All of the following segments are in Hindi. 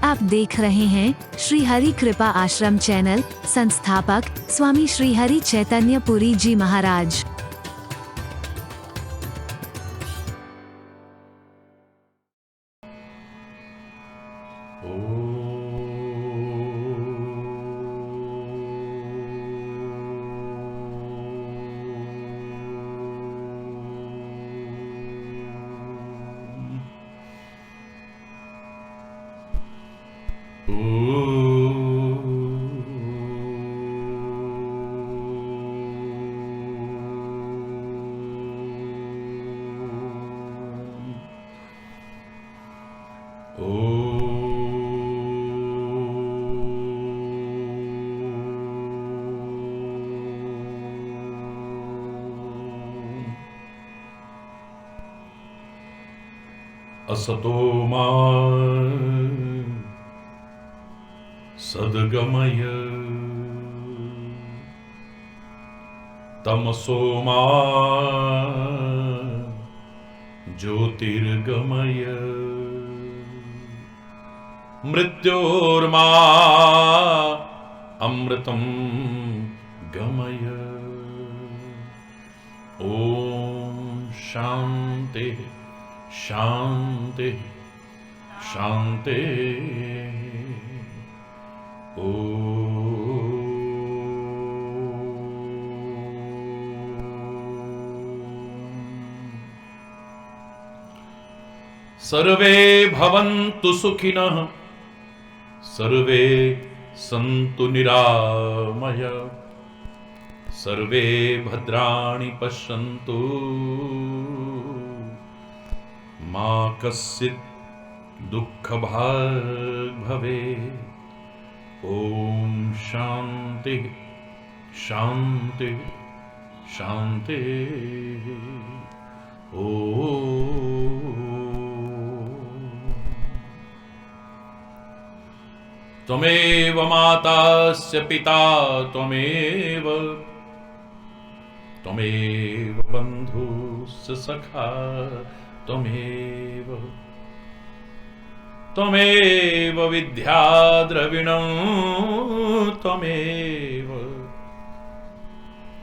आप देख रहे हैं श्री हरि कृपा आश्रम चैनल। संस्थापक स्वामी श्री हरि चैतन्य पुरी जी महाराज। असतो मा सद्गमय तमसो मा ज्योतिर्गमय मृत्योर्मा अमृतं गमय। ओम शांति शांति शांति। सर्वे भवन्तु सुखिनः, सर्वे सन्तु निरामया, सर्वे भद्राणि पश्यन्तु मा कश्चित् दुःखभाग् भवेत्। ओम शांति शांति शांति। त्वमेव मातास्य पिता त्वमेव, त्वमेव बन्धुस्य सखा त्वमेव, त्वमेव विद्या द्रविणं त्वमेव,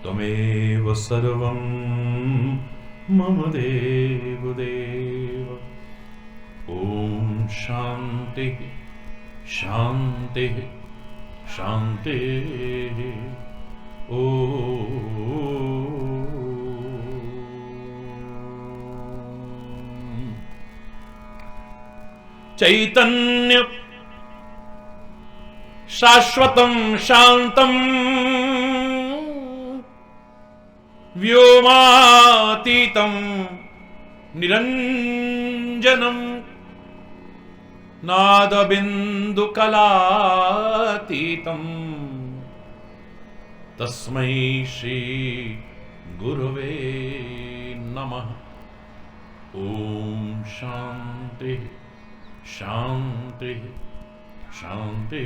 त्वमेव सर्वं मम देव देव। ओम शांति शांति शांति। चैतन्य शाश्वतं शांतं व्योमातीतं निरंजनं नादबिन्दुकलातीतं तस्मै श्री गुरवे नमः। ओम शांति शांति शांति।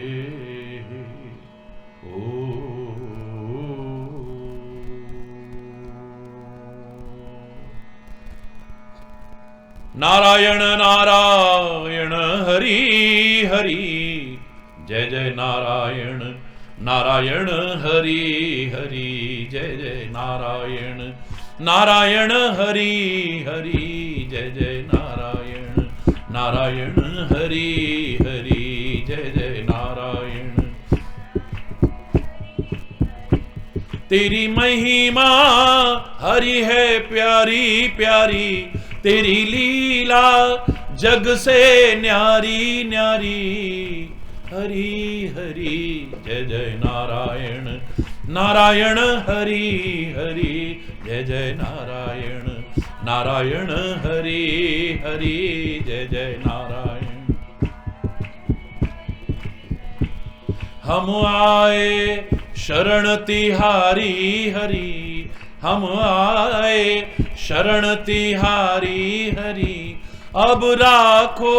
नारायण नारायण हरि हरि, जय जय नारायण नारायण हरि हरि, जय जय नारायण नारायण हरि हरि, जय जय नारायण नारायण हरि हरि, जय जय नारायण। तेरी महिमा हरि है प्यारी प्यारी, तेरी लीला जग से न्यारी न्यारी। हरि हरि जय जय नारायण नारायण हरि हरि, जय जय नारायण नारायण हरि हरि, जय जय नारायण। हम आए शरण तिहारी हरि, हम आए शरण तिहारी हरि, अब राखो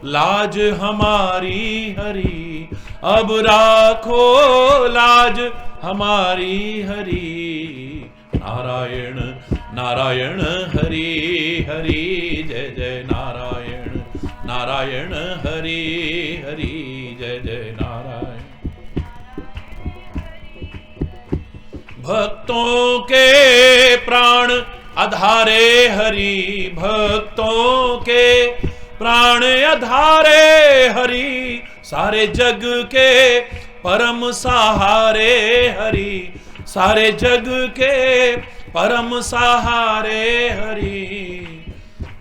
लाज हमारी हरि, अब राखो लाज हमारी हरि। नारायण नारायण हरि हरि, जय जय नारायण नारायण हरि हरि, जय जय नारायण। भक्तों के प्राण आधारे हरि, भक्तों के प्राण आधारे हरि, सारे जग के परम सहारे हरि, सारे जग के परम सहारे हरि।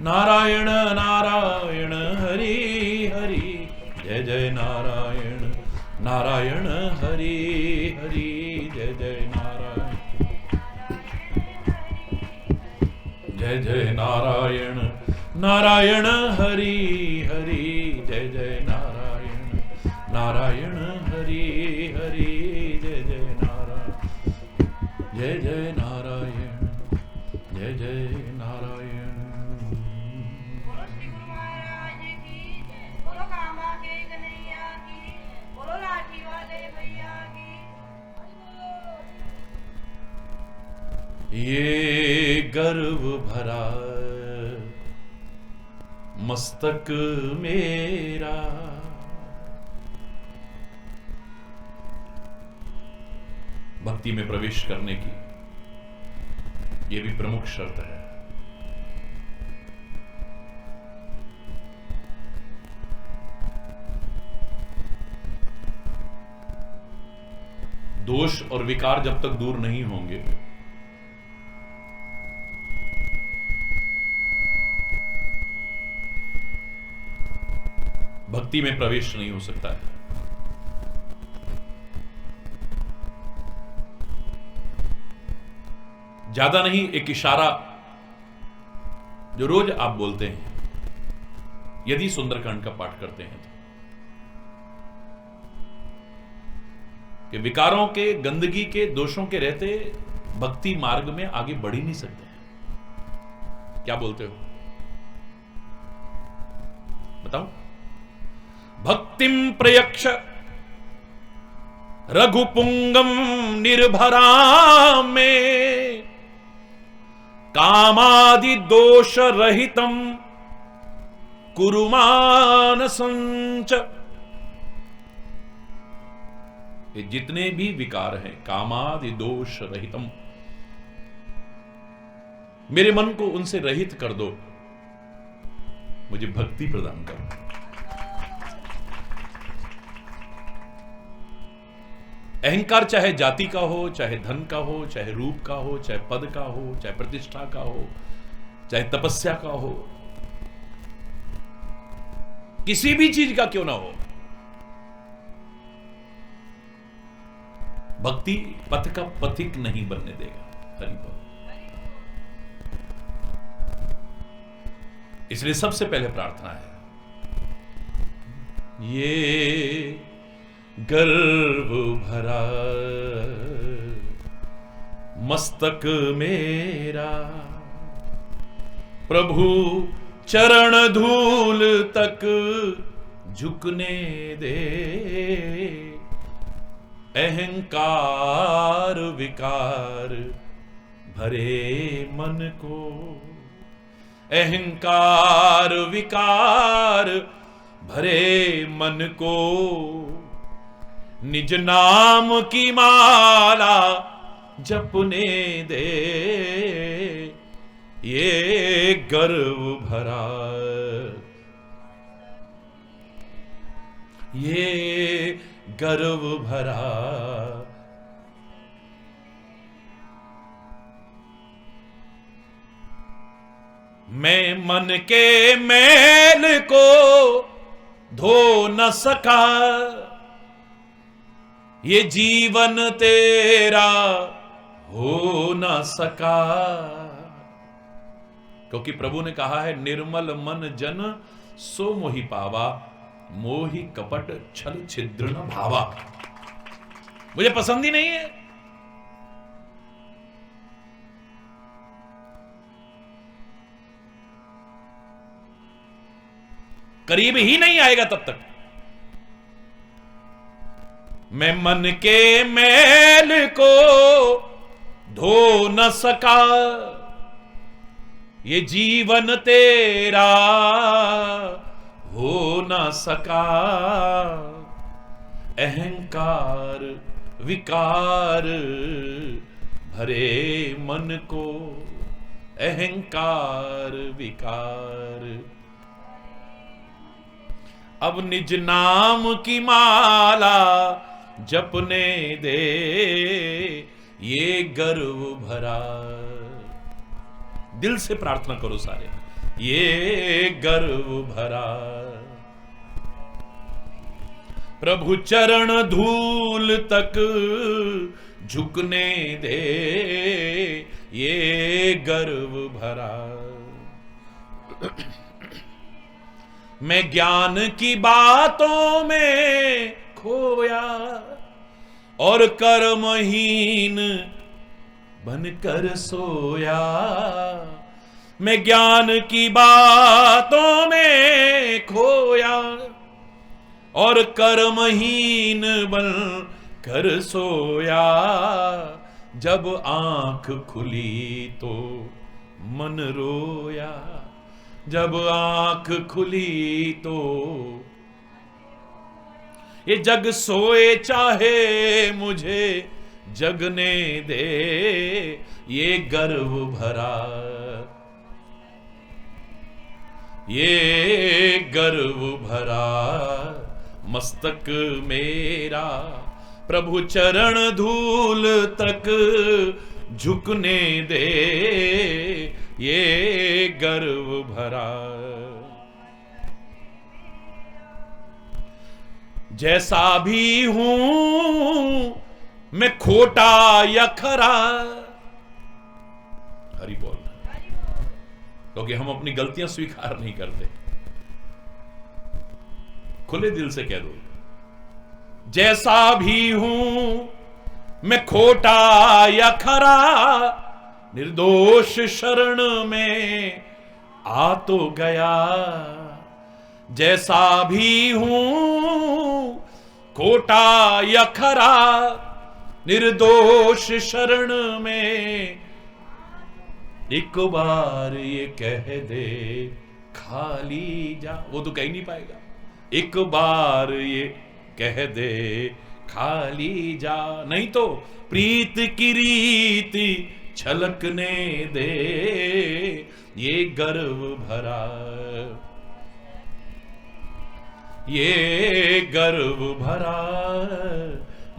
नारायण नारायण हरि हरि, जय जय नारायण नारायण हरि हरि, जय जय नारायण, जय जय नारायण नारायण हरि हरि, जय जय नारायण नारायण हरि हरि, जय जय नारायण, जय जय नारायण, जय जय नारायण। ये गर्व भरा मस्तक मेरा, भक्ति में प्रवेश करने की यह भी प्रमुख शर्त है। दोष और विकार जब तक दूर नहीं होंगे, भक्ति में प्रवेश नहीं हो सकता है। ज्यादा नहीं, एक इशारा जो रोज आप बोलते हैं, यदि सुंदरकांड का पाठ करते हैं तो, कि विकारों के, गंदगी के, दोषों के रहते भक्ति मार्ग में आगे बढ़ ही नहीं सकते हैं। क्या बोलते हो, बताओ? भक्तिम प्रयक्ष रघुपुंगम निर्भरा में, कामादि दोष रहितम कुरुमान संच। ये जितने भी विकार हैं, कामादि दोष रहितम, मेरे मन को उनसे रहित कर दो, मुझे भक्ति प्रदान करो। अहंकार चाहे जाति का हो, चाहे धन का हो, चाहे रूप का हो, चाहे पद का हो, चाहे प्रतिष्ठा का हो, चाहे तपस्या का हो, किसी भी चीज का क्यों ना हो, भक्ति पथ का पथिक नहीं बनने देगा। हरि बोल। इसलिए सबसे पहले प्रार्थना है, ये गर्व भरा मस्तक मेरा, प्रभु चरण धूल तक झुकने दे। अहंकार विकार भरे मन को, अहंकार विकार भरे मन को, निज नाम की माला जपने दे। ये गर्व भरा, ये गर्व भरा मैं मन के मैल को धो न सका, ये जीवन तेरा हो न सका। क्योंकि प्रभु ने कहा है, निर्मल मन जन सो मोहि पावा, मोहि कपट छल छिद्र न भावा। मुझे पसंद ही नहीं है। करीब ही नहीं आएगा तब तक। मैं मन के मैल को धो न सका, ये जीवन तेरा हो ना सका, अहंकार विकार भरे मन को, अहंकार विकार। अब निज नाम की माला जपने दे, ये गर्व भरा। दिल से प्रार्थना करो सारे, ये गर्व भरा। प्रभु चरण धूल तक झुकने दे, ये गर्व भरा। मैं ज्ञान की बातों में खोया और कर्महीन बनकर सोया। मैं ज्ञान की बातों में खोया और कर्महीन बन कर सोया। जब आंख खुली तो मन रोया, जब आंख खुली तो ये जग सोए चाहे मुझे जगने दे, ये गर्व भरा, ये गर्व भरा मस्तक मेरा। प्रभु चरण धूल तक झुकने दे, ये गर्व भरा। जैसा भी हूं मैं खोटा या खरा, हरि बोल, क्योंकि हम अपनी गलतियां स्वीकार नहीं करते। खुले दिल से कह दो, जैसा भी हूं मैं खोटा या खरा, निर्दोष शरण में आ तो गया। जैसा भी हूं खोटा या खरा, निर्दोष शरण में एक बार ये कह दे खाली जा। वो तो कह ही नहीं पाएगा। एक बार ये कह दे खाली जा, नहीं तो प्रीत की रीति छलकने दे, ये गर्व भरा, ये गर्व भरा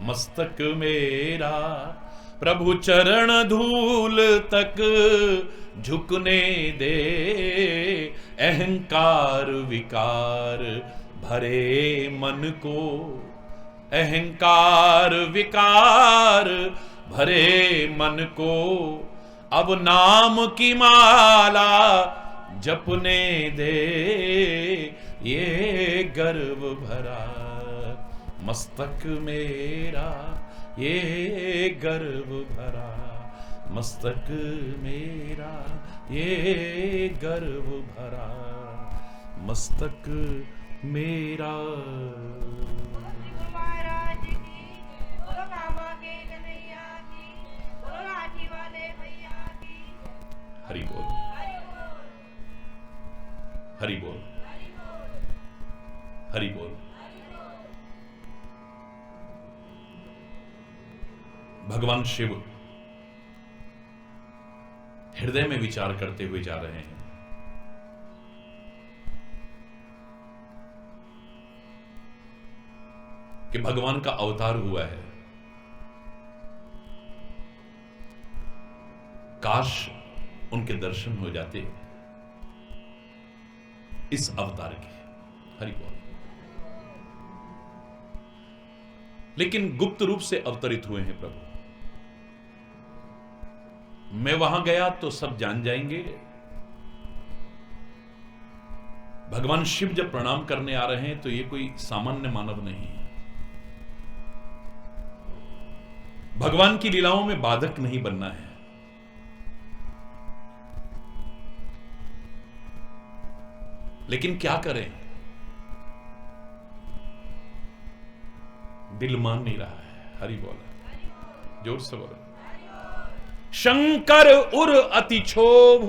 मस्तक मेरा। प्रभु चरण धूल तक झुकने दे, अहंकार विकार भरे मन को, अहंकार विकार भरे मन को। अब नाम की माला जपने दे, ये गर्व भरा मस्तक मेरा, ये गर्व भरा मस्तक मेरा, ये गर्व भरा मस्तक मेरा। हरि बोल, हरि बोल, हरि बोल। भगवान शिव हृदय में विचार करते हुए जा रहे हैं कि भगवान का अवतार हुआ है, काश उनके दर्शन हो जाते इस अवतार के। हरि बोल। लेकिन गुप्त रूप से अवतरित हुए हैं प्रभु। मैं वहां गया तो सब जान जाएंगे। भगवान शिव जब प्रणाम करने आ रहे हैं तो ये कोई सामान्य मानव नहीं है। भगवान की लीलाओं में बाधक नहीं बनना है। लेकिन क्या करें, दिल मान नहीं रहा है। हरि बोला, जोर से बोला। शंकर उर अति क्षोभ,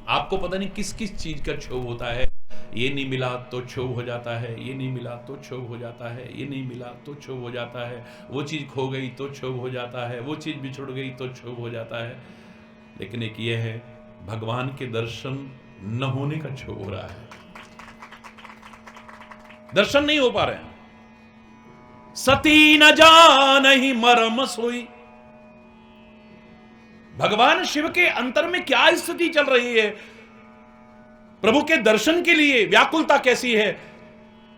आपको पता नहीं किस किस चीज का क्षोभ होता है। ये नहीं मिला तो क्षोभ हो जाता है, ये नहीं मिला तो क्षोभ हो जाता है, ये नहीं मिला तो क्षोभ हो जाता है, वो चीज खो गई तो क्षोभ हो जाता है, वो चीज बिछुड़ गई तो क्षोभ हो जाता है। लेकिन एक ये है, भगवान के दर्शन न होने का क्षोभ हो रहा है, दर्शन नहीं हो पा रहे हैं। सती न जानहि मर्म सोई, भगवान शिव के अंतर में क्या स्थिति चल रही है, प्रभु के दर्शन के लिए व्याकुलता कैसी है।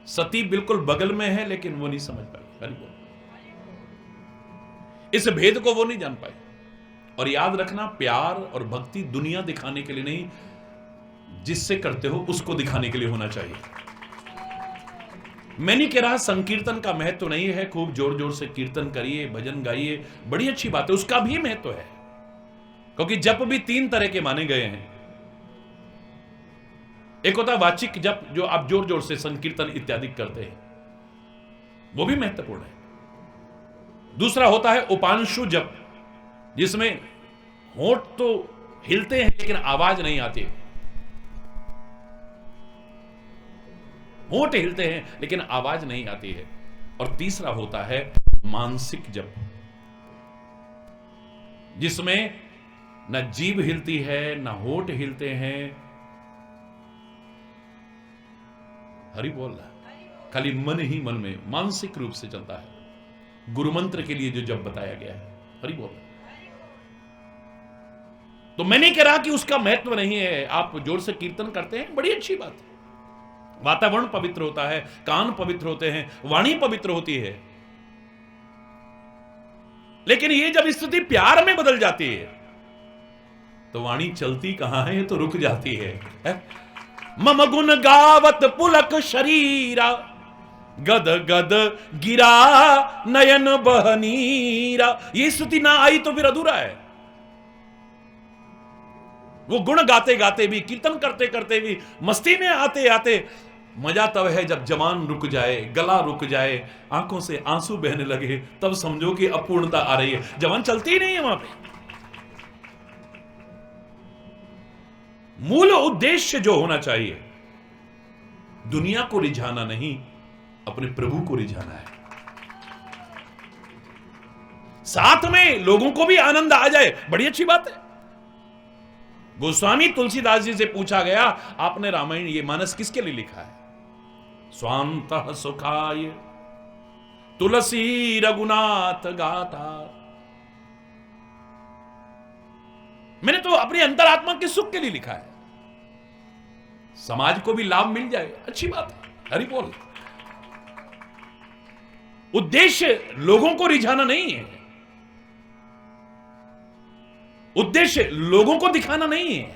सती बिल्कुल बगल में है लेकिन वो नहीं समझ पाई, इस भेद को वो नहीं जान पाई। और याद रखना, प्यार और भक्ति दुनिया दिखाने के लिए नहीं, जिससे करते हो उसको दिखाने के लिए होना चाहिए। मैं नहीं कह रहा संकीर्तन का महत्व तो नहीं है, खूब जोर जोर से कीर्तन करिए, भजन गाइए, बड़ी अच्छी बात है, उसका भी महत्व है। क्योंकि जप भी 3 तरह के माने गए हैं। एक होता है वाचिक जप, जो आप जोर जोर से संकीर्तन इत्यादि करते हैं, वो भी महत्वपूर्ण है। दूसरा होता है उपांशु जप, जिसमें होंठ तो हिलते हैं लेकिन आवाज नहीं आती, होंठ हिलते हैं लेकिन आवाज नहीं आती है। और तीसरा होता है मानसिक जप, जिसमें न जीभ हिलती है न होंठ हिलते हैं, हरि बोल रहा, खाली मन ही मन में मानसिक रूप से चलता है। गुरु मंत्र के लिए जो जप बताया गया है, हरि बोल रहा। तो मैं नहीं कह रहा कि उसका महत्व नहीं है, आप जोर से कीर्तन करते हैं, बड़ी अच्छी बात है, वातावरण पवित्र होता है, कान पवित्र होते हैं, वाणी पवित्र होती है। लेकिन ये जब स्थिति प्यार में बदल जाती है तो वाणी चलती कहां है, ये तो रुक जाती है। मम गुण गावत पुलक शरीरा, गद गद गिरा नयन बहनीरा। ये स्थिति ना आई तो फिर अधूरा है। वो गुण गाते गाते भी, कीर्तन करते करते भी, मस्ती में आते आते, मजा तब है जब जवान रुक जाए, गला रुक जाए, आंखों से आंसू बहने लगे, तब समझो कि अपूर्णता आ रही है। जवान चलती ही नहीं है वहां पे। मूल उद्देश्य जो होना चाहिए, दुनिया को रिझाना नहीं, अपने प्रभु को रिझाना है। साथ में लोगों को भी आनंद आ जाए, बड़ी अच्छी बात है। गोस्वामी तुलसीदास जी से पूछा गया, आपने रामायण ये मानस किसके लिए लिखा है? स्वांतः सुखाय तुलसी रघुनाथ गाथा। मैंने तो अपनी अंतरात्मा के सुख के लिए लिखा है, समाज को भी लाभ मिल जाए, अच्छी बात है, हरि बोल। उद्देश्य लोगों को रिझाना नहीं है, उद्देश्य लोगों को दिखाना नहीं है।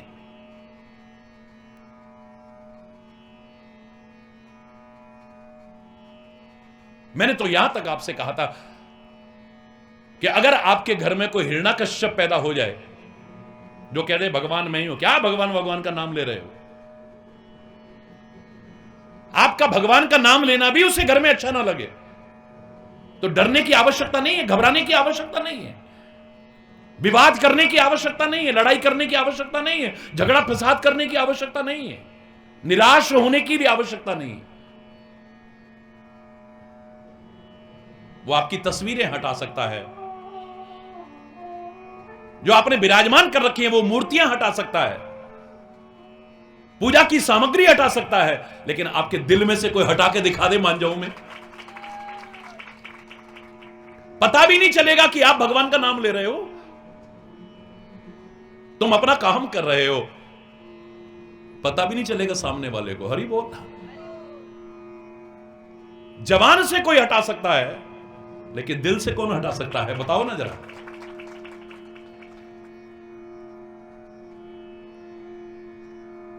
मैंने तो यहां तक आपसे कहा था कि अगर आपके घर में कोई हिरण्यकश्यप पैदा हो जाए, जो कह दे भगवान मैं ही हूं, क्या भगवान भगवान का नाम ले रहे हो? आपका भगवान का नाम लेना भी उसे घर में अच्छा ना लगे, तो डरने की आवश्यकता नहीं है, घबराने की आवश्यकता नहीं है, विवाद करने की आवश्यकता नहीं है, लड़ाई करने की आवश्यकता नहीं है, झगड़ा फसाद करने की आवश्यकता नहीं है, निराश होने की भी आवश्यकता नहीं है। वो आपकी तस्वीरें हटा सकता है, जो आपने विराजमान कर रखी है वो मूर्तियां हटा सकता है, पूजा की सामग्री हटा सकता है, लेकिन आपके दिल में से कोई हटा के दिखा दे मान जाऊं मैं, पता भी नहीं चलेगा कि आप भगवान का नाम ले रहे हो, तुम अपना काम कर रहे हो, पता भी नहीं चलेगा सामने वाले को। हरि बोल। जबान से कोई हटा सकता है, लेकिन दिल से कौन हटा सकता है, बताओ ना जरा।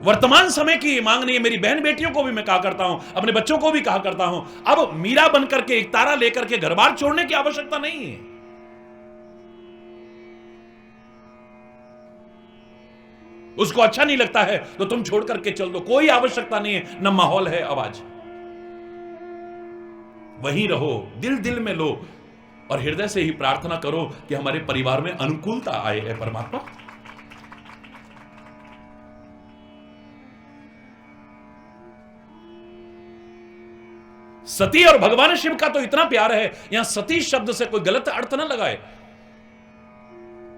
वर्तमान समय की मांग नहीं है। मेरी बहन बेटियों को भी मैं कहा करता हूं, अपने बच्चों को भी कहा करता हूं, अब मीरा बनकर के, एक तारा लेकर के घर बार छोड़ने की आवश्यकता नहीं है। उसको अच्छा नहीं लगता है तो तुम छोड़ करके चल दो, कोई आवश्यकता नहीं है, न माहौल है आवाज। वहीं रहो, दिल दिल में लो और हृदय से ही प्रार्थना करो कि हमारे परिवार में अनुकूलता आए है परमात्मा। सती और भगवान शिव का तो इतना प्यार है, यहां सती शब्द से कोई गलत अर्थ ना लगाए।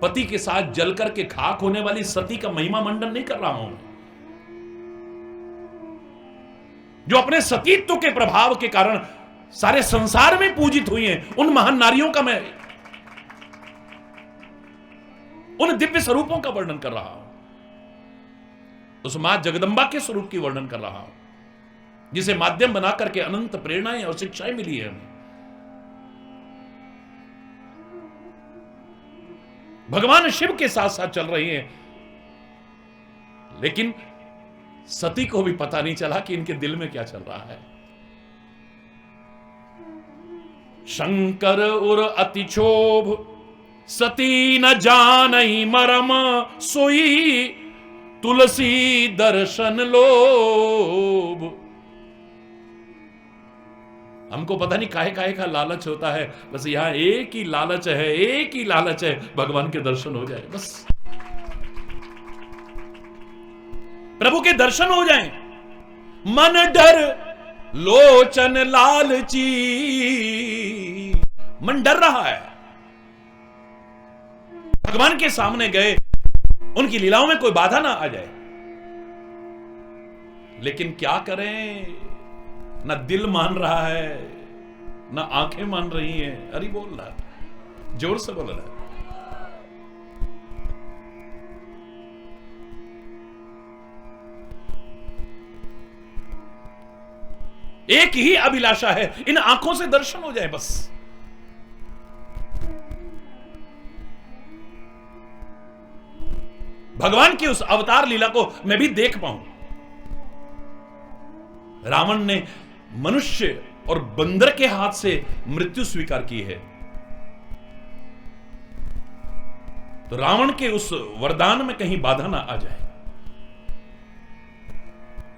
पति के साथ जल करके खाक होने वाली सती का महिमा मंडन नहीं कर रहा हूं मैं। जो अपने सतीत्व के प्रभाव के कारण सारे संसार में पूजित हुई हैं, उन महान नारियों का मैं, उन दिव्य स्वरूपों का वर्णन कर रहा हूं, उस मां जगदंबा के स्वरूप की वर्णन कर रहा हूं, जिसे माध्यम बना करके अनंत प्रेरणाएं और शिक्षाएं मिली है हमें। भगवान शिव के साथ साथ चल रही हैं, लेकिन सती को भी पता नहीं चला कि इनके दिल में क्या चल रहा है। शंकर उर अति क्षोभ, सती न जानई मरम, सोई तुलसी दर्शन लोभ। हमको पता नहीं काहे काहे का लालच होता है, बस यहां एक ही लालच है, एक ही लालच है, भगवान के दर्शन हो जाए बस। प्रभु के दर्शन हो जाएं। मन डर लोचन लालची, मन डर रहा है। भगवान के सामने गए, उनकी लीलाओं में कोई बाधा ना आ जाए, लेकिन क्या करें, ना दिल मान रहा है, ना आंखें मान रही हैं। अरे बोल रहा, जोर से बोल रहा। एक ही अभिलाषा है, इन आंखों से दर्शन हो जाए बस। भगवान की उस अवतार लीला को मैं भी देख पाऊं। रावण ने मनुष्य और बंदर के हाथ से मृत्यु स्वीकार की है, तो रावण के उस वरदान में कहीं बाधा ना आ जाए।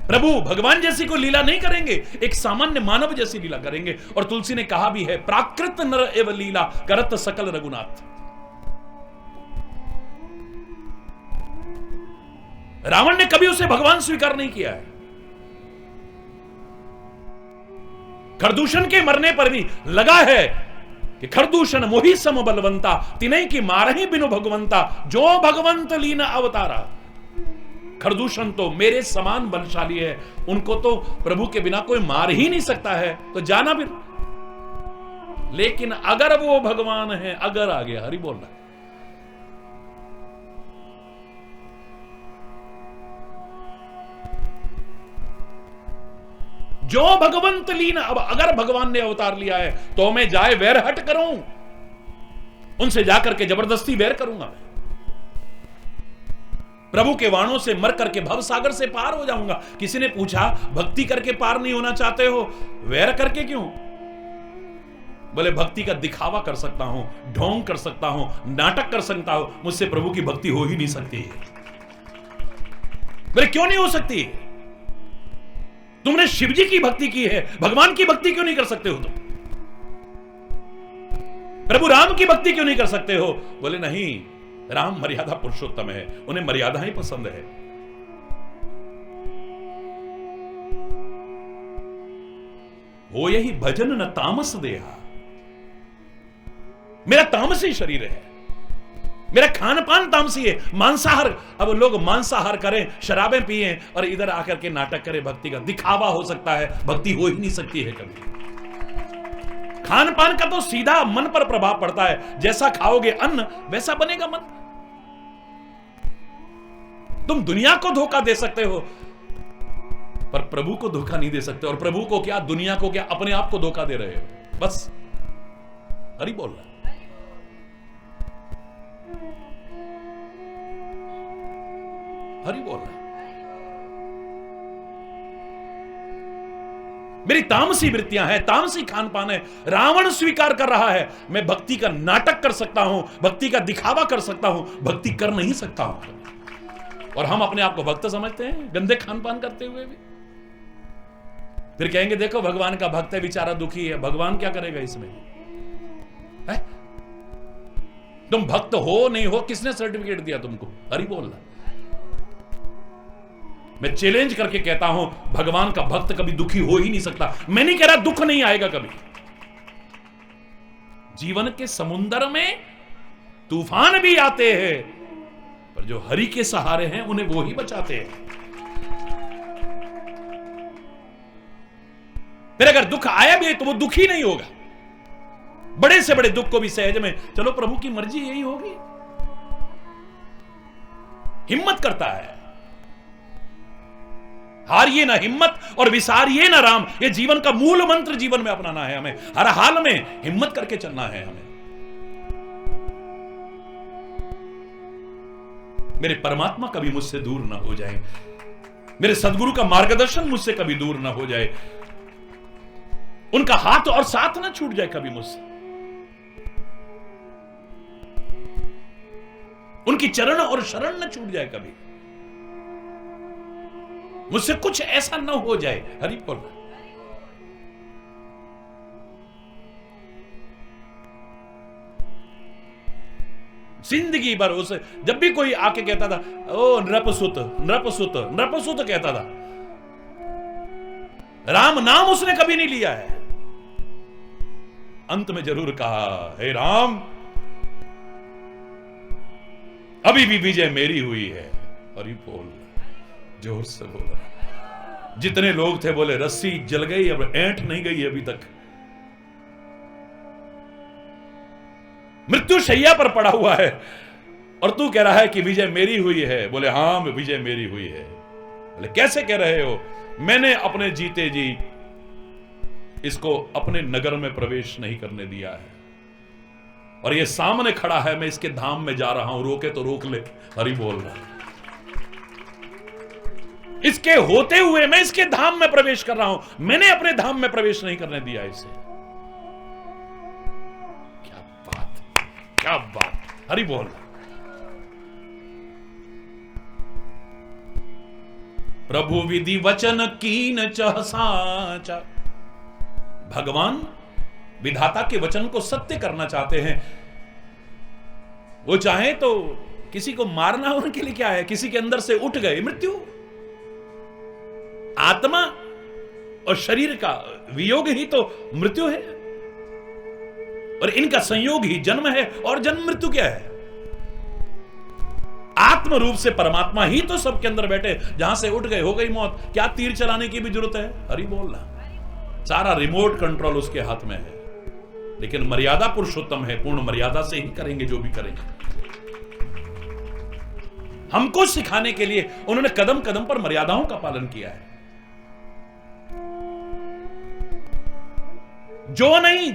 प्रभु भगवान जैसी को लीला नहीं करेंगे, एक सामान्य मानव जैसी लीला करेंगे। और तुलसी ने कहा भी है, प्राकृत नर एव लीला करत सकल रघुनाथ। रावण ने कभी उसे भगवान स्वीकार नहीं किया है। खरदूषण के मरने पर भी लगा है कि खरदूषण मोहि सम बलवंता, तिनय की मारहि बिनु भगवंता, जो भगवंत लीन अवतारा। खरदूषण तो मेरे समान बलशाली है, उनको तो प्रभु के बिना कोई मार ही नहीं सकता है, तो जाना भी। लेकिन अगर वो भगवान है, अगर आ गया, हरि बोल रहा, जो भगवंत लीन, अब अगर भगवान ने अवतार लिया है तो मैं जाए वैर हट करूं, उनसे जाकर के जबरदस्ती वैर करूंगा। प्रभु के वाणों से मर करके भव सागर से पार हो जाऊंगा। किसी ने पूछा, भक्ति करके पार नहीं होना चाहते हो, वैर करके क्यों? बोले भक्ति का दिखावा कर सकता हूं, ढोंग कर सकता हूं, नाटक कर सकता हूं, मुझसे प्रभु की भक्ति हो ही नहीं सकती। बोले क्यों नहीं हो सकती? तुमने शिव जी की भक्ति की है, भगवान की भक्ति क्यों नहीं कर सकते हो तुम? प्रभु राम की भक्ति क्यों नहीं कर सकते हो? बोले नहीं, राम मर्यादा पुरुषोत्तम है, उन्हें मर्यादा ही पसंद है। वो यही भजन न तामस देहा। मेरा तामसी शरीर है, मेरा खान पान तामसी है, मांसाहार। अब लोग मांसाहार करें, शराबें पिए और इधर आकर के नाटक करें, भक्ति का दिखावा हो सकता है, भक्ति हो ही नहीं सकती है कभी। खान पान का तो सीधा मन पर प्रभाव पड़ता है, जैसा खाओगे अन्न वैसा बनेगा मन। तुम दुनिया को धोखा दे सकते हो, पर प्रभु को धोखा नहीं दे सकते। और प्रभु को क्या, दुनिया को क्या, अपने आप को धोखा दे रहे हो बस। हरि बोल रहा, हरि बोल रहा। मेरी तामसी वृत्तियां हैं, तामसी खान पान है। रावण स्वीकार कर रहा है, मैं भक्ति का नाटक कर सकता हूं, भक्ति का दिखावा कर सकता हूं, भक्ति कर नहीं सकता हूं। और हम अपने आप को भक्त समझते हैं, गंदे खान पान करते हुए भी। फिर कहेंगे देखो भगवान का भक्त है, बेचारा दुखी है। भगवान क्या करेगा इसमें? है? तुम भक्त हो नहीं हो, किसने सर्टिफिकेट दिया तुमको? हरि बोल रहा। मैं चैलेंज करके कहता हूं, भगवान का भक्त कभी दुखी हो ही नहीं सकता। मैं नहीं कह रहा दुख नहीं आएगा कभी। जीवन के समुद्र में तूफान भी आते हैं, पर जो हरि के सहारे हैं उन्हें वो ही बचाते हैं। फिर अगर दुख आया भी है तो वो दुखी नहीं होगा। बड़े से बड़े दुख को भी सहज में, चलो प्रभु की मर्जी यही होगी, हिम्मत करता है। हारिए ना हिम्मत और विसारिए ना राम, ये जीवन का मूल मंत्र जीवन में अपनाना है हमें। हर हाल में हिम्मत करके चलना है हमें। मेरे परमात्मा कभी मुझसे दूर ना हो जाए, मेरे सदगुरु का मार्गदर्शन मुझसे कभी दूर ना हो जाए, उनका हाथ और साथ ना छूट जाए कभी मुझसे, उनकी चरण और शरण न छूट जाए कभी, मुझसे कुछ ऐसा न हो जाए। हरि बोल। जिंदगी भर उसे जब भी कोई आके कहता था, ओ नृपसुत नृपसुत नृपसुत कहता था, राम नाम उसने कभी नहीं लिया है। अंत में जरूर कहा, हे राम अभी भी विजय मेरी हुई है। हरि बोल, जोर से बोला। जितने लोग थे बोले रस्सी जल गई, अब ऐंठ नहीं गई अभी तक। मृत्यु शैया पर पड़ा हुआ है और तू कह रहा है कि विजय मेरी हुई है। बोले हां विजय मेरी हुई है। बोले कैसे कह रहे हो? मैंने अपने जीते जी इसको अपने नगर में प्रवेश नहीं करने दिया है, और ये सामने खड़ा है, मैं इसके धाम में जा रहा हूं, रोके तो रोक ले। हरि बोल रहा, इसके होते हुए मैं इसके धाम में प्रवेश कर रहा हूं, मैंने अपने धाम में प्रवेश नहीं करने दिया इसे। क्या बात, क्या बात। हरि बोल। प्रभु विधि वचन कीन चह साचा। भगवान विधाता के वचन को सत्य करना चाहते हैं। वो चाहे तो किसी को मारना उनके लिए क्या है, किसी के अंदर से उठ गए मृत्यु, आत्मा और शरीर का वियोग ही तो मृत्यु है, और इनका संयोग ही जन्म है, और जन्म मृत्यु क्या है? आत्म रूप से परमात्मा ही तो सबके अंदर बैठे, जहां से उठ गए हो गई मौत। क्या तीर चलाने की भी जरूरत है? हरि बोलना। सारा रिमोट कंट्रोल उसके हाथ में है, लेकिन मर्यादा पुरुषोत्तम है, पूर्ण मर्यादा से ही करेंगे जो भी करेंगे। हमको सिखाने के लिए उन्होंने कदम कदम पर मर्यादाओं का पालन किया है। जो नहीं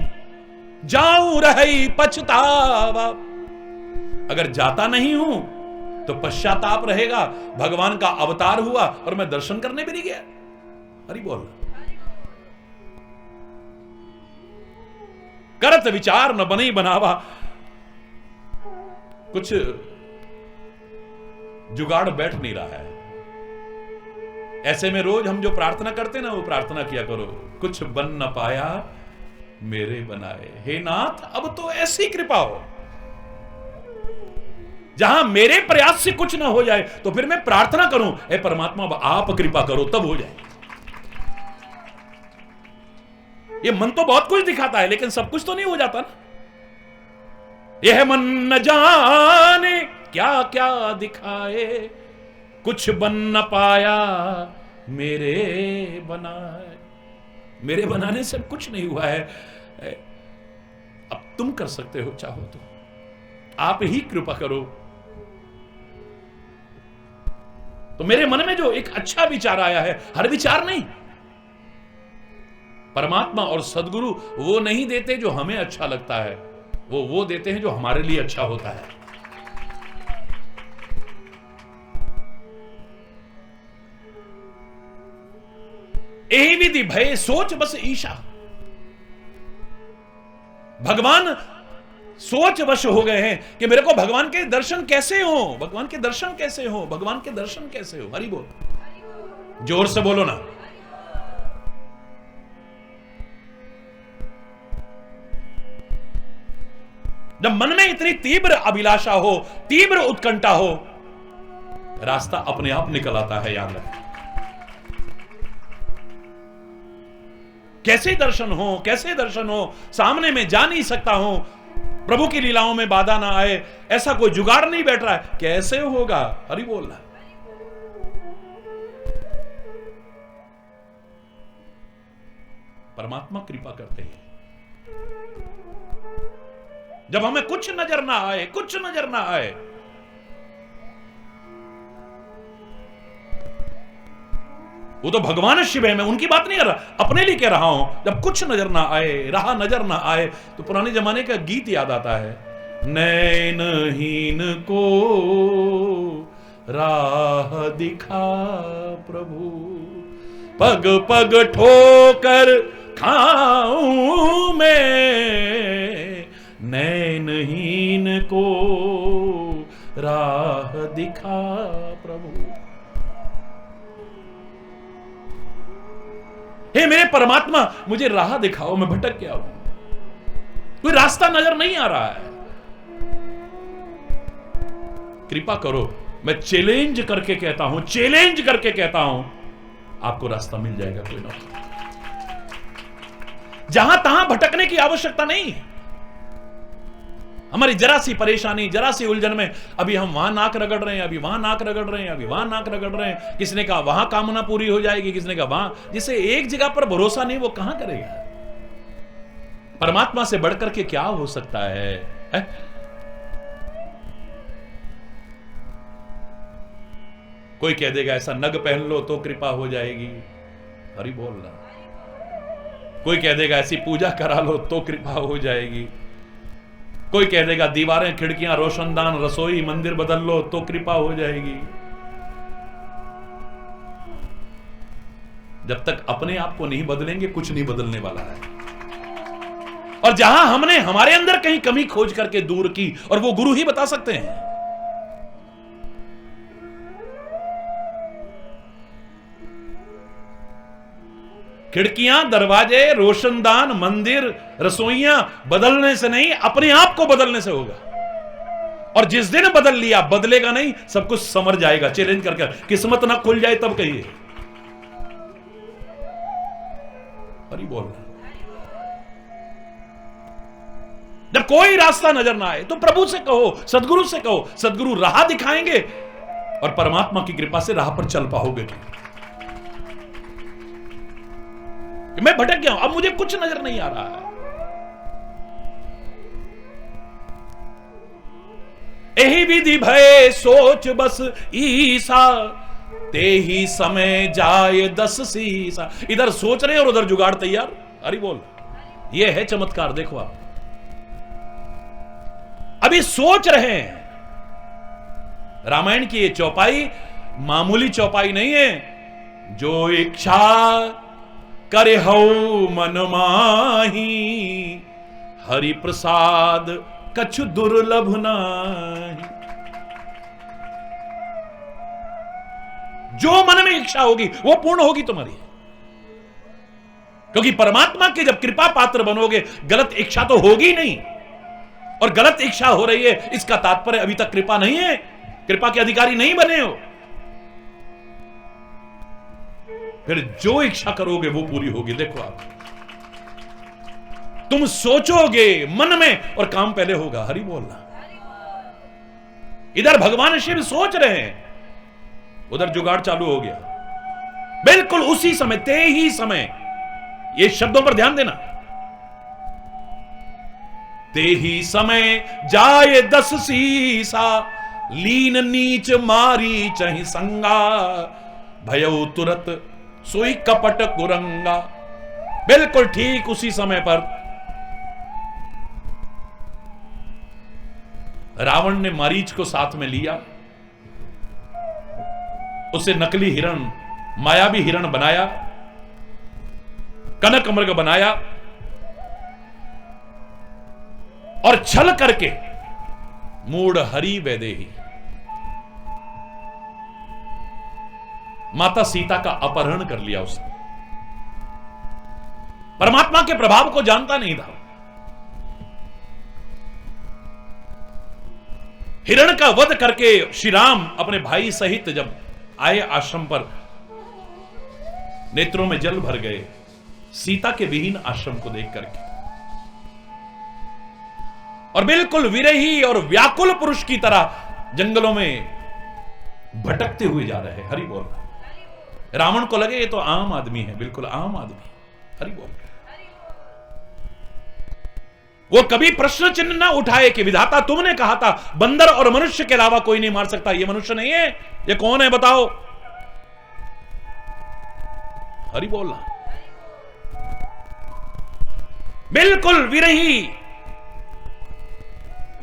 जाऊं रही पछतावा, अगर जाता नहीं हूं तो पश्चाताप रहेगा। भगवान का अवतार हुआ और मैं दर्शन करने भी नहीं गया। हरि बोल। करत विचार न बनी बनावा, कुछ जुगाड़ बैठ नहीं रहा है। ऐसे में रोज हम जो प्रार्थना करते ना, वो प्रार्थना किया करो, कुछ बन न पाया मेरे बनाए, हे नाथ अब तो ऐसी कृपा हो। जहां मेरे प्रयास से कुछ ना हो जाए तो फिर मैं प्रार्थना करूं, हे परमात्मा आप कृपा करो, तब हो जाए। ये मन तो बहुत कुछ दिखाता है, लेकिन सब कुछ तो नहीं हो जाता ना। यह मन न जाने क्या क्या दिखाए, कुछ बन न पाया मेरे बनाए। मेरे बनाने से कुछ नहीं हुआ है, अब तुम कर सकते हो, चाहो तो आप ही कृपा करो। तो मेरे मन में जो एक अच्छा विचार आया है, हर विचार नहीं, परमात्मा और सदगुरु वो नहीं देते जो हमें अच्छा लगता है, वो देते हैं जो हमारे लिए अच्छा होता है। यही विधि भय सोच बस ईशा। भगवान सोच वश हो गए हैं कि मेरे को भगवान के दर्शन कैसे हो, भगवान के दर्शन कैसे हो, भगवान के दर्शन कैसे हो। हरि बोल, जोर से बोलो ना। जब मन में इतनी तीव्र अभिलाषा हो, तीव्र उत्कंठा हो, रास्ता अपने आप निकल आता है, याद रखें। कैसे दर्शन हो, कैसे दर्शन हो, सामने में जा नहीं सकता हूं, प्रभु की लीलाओं में बाधा ना आए, ऐसा कोई जुगाड़ नहीं बैठ रहा है, कैसे होगा? हरि बोल रहा है। परमात्मा कृपा करते हैं। जब हमें कुछ नजर ना आए, कुछ नजर ना आए, वो तो भगवान शिव है, मैं उनकी बात नहीं कर रहा, अपने लिए कह रहा हूं। जब कुछ नजर ना आए, राह नजर ना आए, तो पुराने जमाने का गीत याद आता है, नैनहीन को राह दिखा प्रभु, पग पग ठोकर खाऊं मैं, नैनहीन को राह दिखा प्रभु। हे मेरे परमात्मा, मुझे राह दिखाओ, मैं भटक गया हूं, कोई रास्ता नजर नहीं आ रहा है, कृपा करो। मैं चैलेंज करके कहता हूं, चैलेंज करके कहता हूं, आपको रास्ता मिल जाएगा कोई ना। जहां तहां भटकने की आवश्यकता नहीं है। हमारी जरा सी परेशानी, जरा सी उलझन में अभी हम वहां नाक रगड़ रहे हैं, अभी वहां नाक रगड़ रहे हैं, अभी वहां नाक रगड़ रहे हैं। किसने कहा वहां कामना पूरी हो जाएगी, किसने कहा वहां। जिसे एक जगह पर भरोसा नहीं, वो कहां करेगा? परमात्मा से बढ़कर के क्या हो सकता है? कोई कह देगा ऐसा नग पहन लो तो कृपा हो जाएगी, हरि बोल रहा। कोई कह देगा ऐसी पूजा करा लो तो कृपा हो जाएगी। कोई कह देगा दीवारें, खिड़कियां, रोशनदान, रसोई, मंदिर बदल लो तो कृपा हो जाएगी। जब तक अपने आप को नहीं बदलेंगे, कुछ नहीं बदलने वाला है। और जहां हमने हमारे अंदर कहीं कमी खोज करके दूर की, और वो गुरु ही बता सकते हैं। खिड़कियां, दरवाजे, रोशनदान, मंदिर, रसोइयां बदलने से नहीं, अपने आप को बदलने से होगा। और जिस दिन बदल लिया, बदलेगा नहीं, सब कुछ समझ जाएगा। चैलेंज करके, किस्मत ना खुल जाए तब कहिए, हरि बोल रहा। जब कोई रास्ता नजर ना आए तो प्रभु से कहो, सदगुरु से कहो, सदगुरु राह दिखाएंगे और परमात्मा की कृपा से राह पर चल पाओगे। मैं भटक गया हूं, अब मुझे कुछ नजर नहीं आ रहा है। यही विधि भय सोच बस ईसा, ते ही समय जाए 10 सीसा। इधर सोच रहे हैं और उधर जुगाड़ तैयार। अरे बोल, ये है चमत्कार। देखो आप अभी सोच रहे हैं। रामायण की ये चौपाई मामूली चौपाई नहीं है। जो इच्छा करे हो मन माही, हरि प्रसाद कछु दुर्लभ नाही। जो मन में इच्छा होगी वो पूर्ण होगी तुम्हारी। क्योंकि परमात्मा के जब कृपा पात्र बनोगे, गलत इच्छा तो होगी नहीं। और गलत इच्छा हो रही है, इसका तात्पर्य अभी तक कृपा नहीं है, कृपा के अधिकारी नहीं बने हो। फिर जो इच्छा करोगे वो पूरी होगी। देखो आप, तुम सोचोगे मन में और काम पहले होगा। हरि बोलना। इधर भगवान शिव सोच रहे हैं, उधर जुगाड़ चालू हो गया। बिल्कुल उसी समय, ते ही समय, ये शब्दों पर ध्यान देना। ते ही समय जाए 10 सीसा, लीन नीच मारी चहि संगा, भयउ तुरत सोई कपट कुरंगा। बिल्कुल ठीक उसी समय पर रावण ने मारीच को साथ में लिया, उसे नकली हिरण, मायावी हिरण बनाया, कनक मृग बनाया और छल करके मूढ़ हरि वैदेही माता सीता का अपहरण कर लिया उसने। परमात्मा के प्रभाव को जानता नहीं था। हिरण का वध करके श्री राम अपने भाई सहित जब आए आश्रम पर, नेत्रों में जल भर गए, सीता के विहीन आश्रम को देख करके, और बिल्कुल विरही और व्याकुल पुरुष की तरह जंगलों में भटकते हुए जा रहे हैं। हरि बोल। रावण को लगे ये तो आम आदमी है, बिल्कुल आम आदमी। हरि बोल। वो कभी प्रश्न चिन्ह ना उठाए कि विधाता तुमने कहा था बंदर और मनुष्य के अलावा कोई नहीं मार सकता, ये मनुष्य नहीं है, ये कौन है बताओ। हरि बोलना। बिल्कुल विरही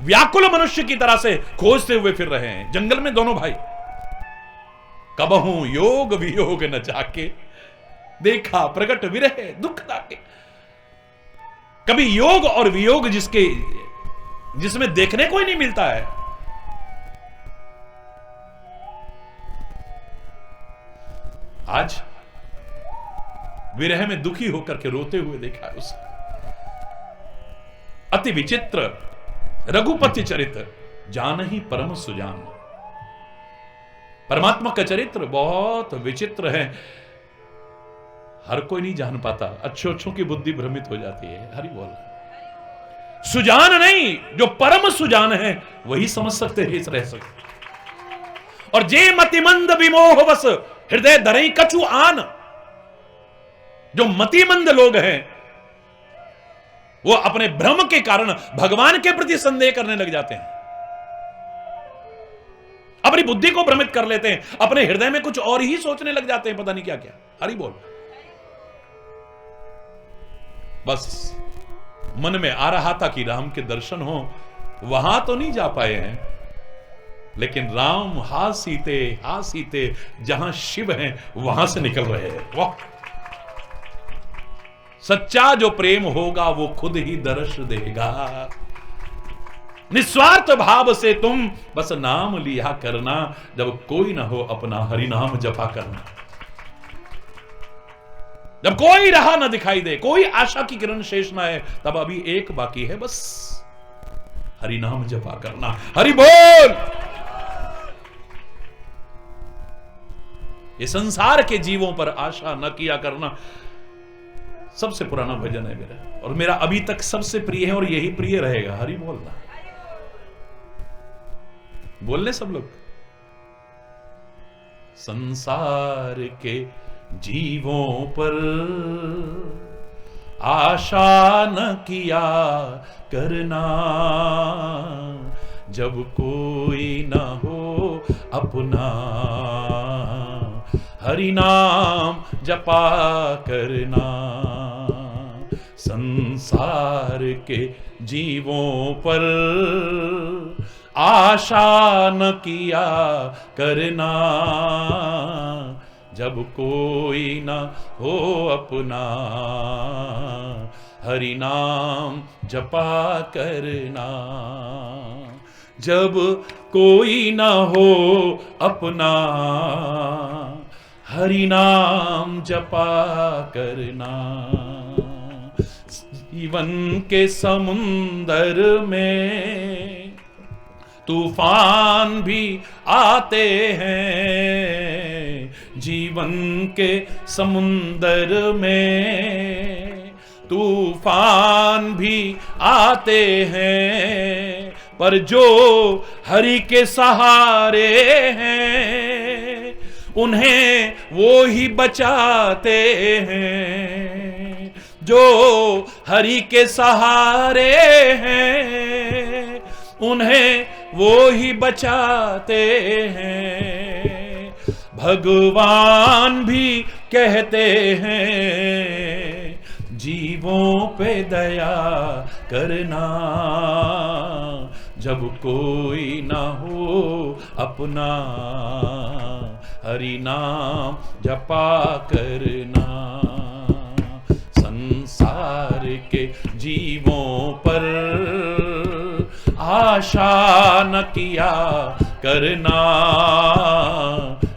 व्याकुल मनुष्य की तरह से खोजते हुए फिर रहे हैं जंगल में दोनों भाई। कबहू योग वियोग न जाके देखा प्रकट विरह दुख ताके। कभी योग और वियोग जिसमें देखने को ही नहीं मिलता है। आज विरह में दुखी होकर के रोते हुए देखा है उसे। अति विचित्र रघुपति चरित्र जान ही परम सुजान। परमात्मा का चरित्र बहुत विचित्र है, हर कोई नहीं जान पाता। अच्छों की बुद्धि भ्रमित हो जाती है। हरि बोल। सुजान नहीं, जो परम सुजान है वही समझ सकते हैं, रह सकते। और जे मतिमंद विमोह बस हृदय दरई कछु आन। जो मतिमंद लोग हैं वो अपने भ्रम के कारण भगवान के प्रति संदेह करने लग जाते हैं, अपनी बुद्धि को भ्रमित कर लेते हैं, अपने हृदय में कुछ और ही सोचने लग जाते हैं, पता नहीं क्या क्या। हरि बोल। बस मन में आ रहा था कि राम के दर्शन हो, वहां तो नहीं जा पाए हैं, लेकिन राम हा सीते जहां शिव हैं वहां से निकल रहे हैं। वाह। सच्चा जो प्रेम होगा वो खुद ही दर्श देगा। निस्वार्थ भाव से तुम बस नाम लिया करना, जब कोई ना हो अपना हरि नाम जपा करना। जब कोई राह ना दिखाई दे, कोई आशा की किरण शेष ना है, तब अभी एक बाकी है, बस हरि नाम जपा करना। हरि बोल। ये संसार के जीवों पर आशा न किया करना सबसे पुराना भजन है मेरा, और मेरा अभी तक सबसे प्रिय है और यही प्रिय रहेगा। हरि बोलना। बोलने सब लोग। संसार के जीवों पर आशा न किया करना, जब कोई न हो अपना हरि नाम जपा करना। संसार के जीवों पर आशा न किया करना, जब कोई न हो अपना हरि नाम जपा करना। जब कोई न हो अपना हरि नाम जपा करना। जीवन के समुंदर में तूफान भी आते हैं, जीवन के समुंदर में तूफान भी आते हैं, पर जो हरि के सहारे हैं उन्हें वो ही बचाते हैं। जो हरि के सहारे हैं उन्हें वो ही बचाते हैं। भगवान भी कहते हैं जीवों पे दया करना, जब कोई ना हो अपना हरि नाम जपा करना। संसार के जीवों पर आशा न किया करना,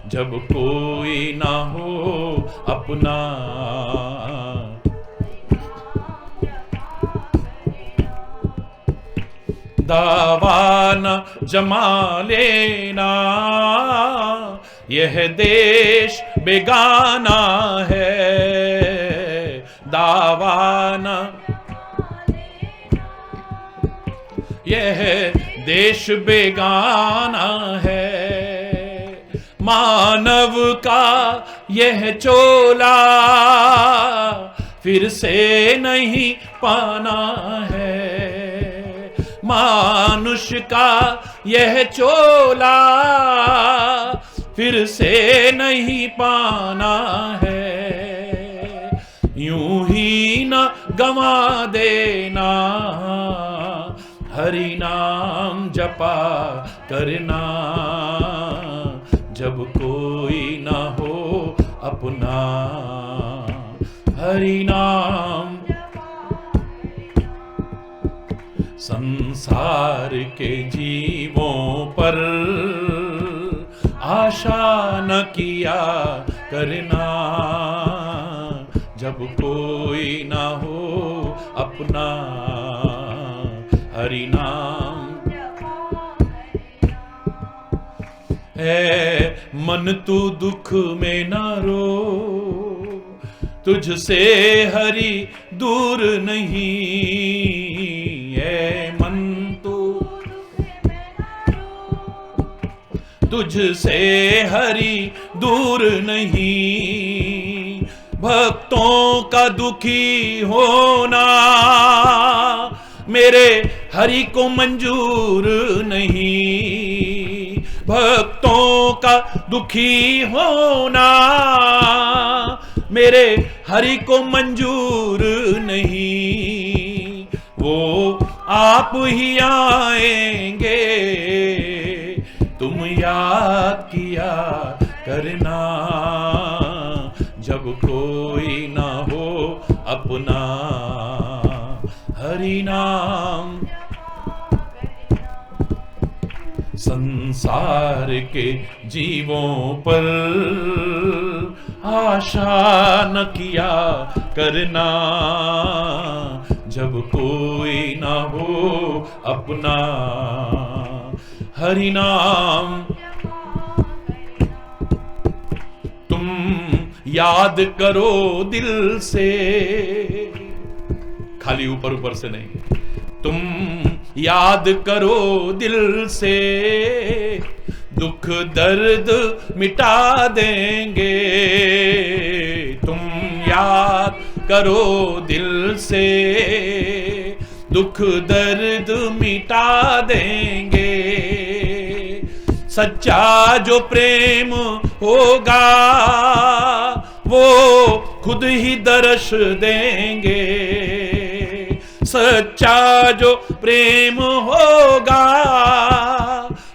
जब कोई ना हो अपना दावा न जमा लेना। यह देश बेगाना है, दावा न, यह देश बेगाना है, मानव का यह चोला फिर से नहीं पाना है, मानुष का यह चोला फिर से नहीं पाना है, यूं ही न गवा देना हरि नाम जपा करना, जब कोई ना हो अपना हरि नाम। संसार के जीवों पर आशा न किया करना, जब कोई ना हो अपना हरि नाम। है मन तू दुख में न रो, तुझसे हरि दूर नहीं, है मन तू तुझसे हरि दूर नहीं, भक्तों का दुखी होना मेरे हरि को मंजूर नहीं, भक्तों का दुखी होना मेरे हरि को मंजूर नहीं, वो आप ही आएंगे तुम याद किया करना, जब कोई ना हो अपना हरि नाम। संसार के जीवों पर आशा न किया करना, जब कोई ना हो अपना हरि नाम। तुम याद करो दिल से, खाली ऊपर ऊपर से नहीं, तुम याद करो दिल से, दुख दर्द मिटा देंगे, तुम याद करो दिल से, दुख दर्द मिटा देंगे, सच्चा जो प्रेम होगा वो खुद ही दर्श देंगे, सच्चा जो प्रेम होगा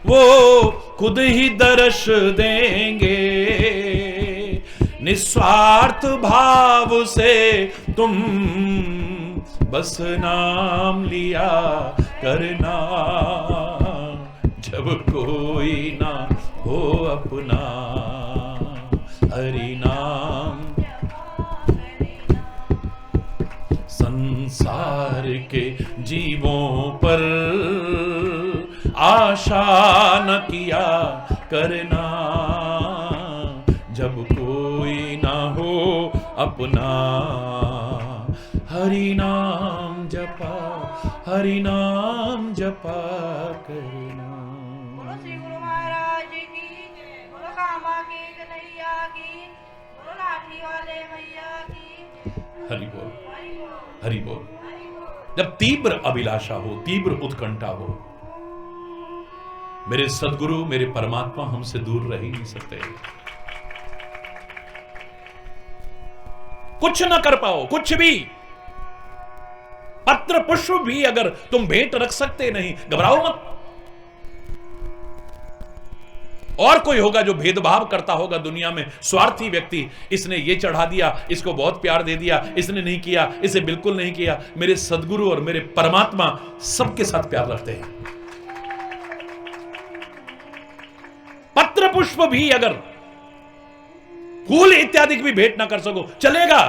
वो खुद ही दर्श देंगे, निस्वार्थ भाव से तुम बस नाम लिया करना, जब कोई ना हो अपना हरि नाम। संसार के जीवों पर आशा न किया करना, जब कोई ना हो अपना हरि नाम जपा, हरि नाम जपा करना। बोलो श्री गुरु महाराज की जय, बोलो कामा की कन्हैया की, बोलो लाठी वाले भैया की। हरि बोल, हरि बोल। जब तीव्र अभिलाषा हो, तीव्र उत्कंठा हो, मेरे सद्गुरु मेरे परमात्मा हमसे दूर रह ही नहीं सकते। कुछ ना कर पाओ, कुछ भी, पत्र पुष्प भी अगर तुम भेंट रख सकते नहीं, घबराओ मत। और कोई होगा जो भेदभाव करता होगा दुनिया में, स्वार्थी व्यक्ति, इसने ये चढ़ा दिया, इसको बहुत प्यार दे दिया, इसने नहीं किया, इसे बिल्कुल नहीं किया। मेरे सद्गुरु और मेरे परमात्मा सबके साथ प्यार रखते हैं। पत्र पुष्प भी अगर, फूल इत्यादि भी भेंट ना कर सको चलेगा,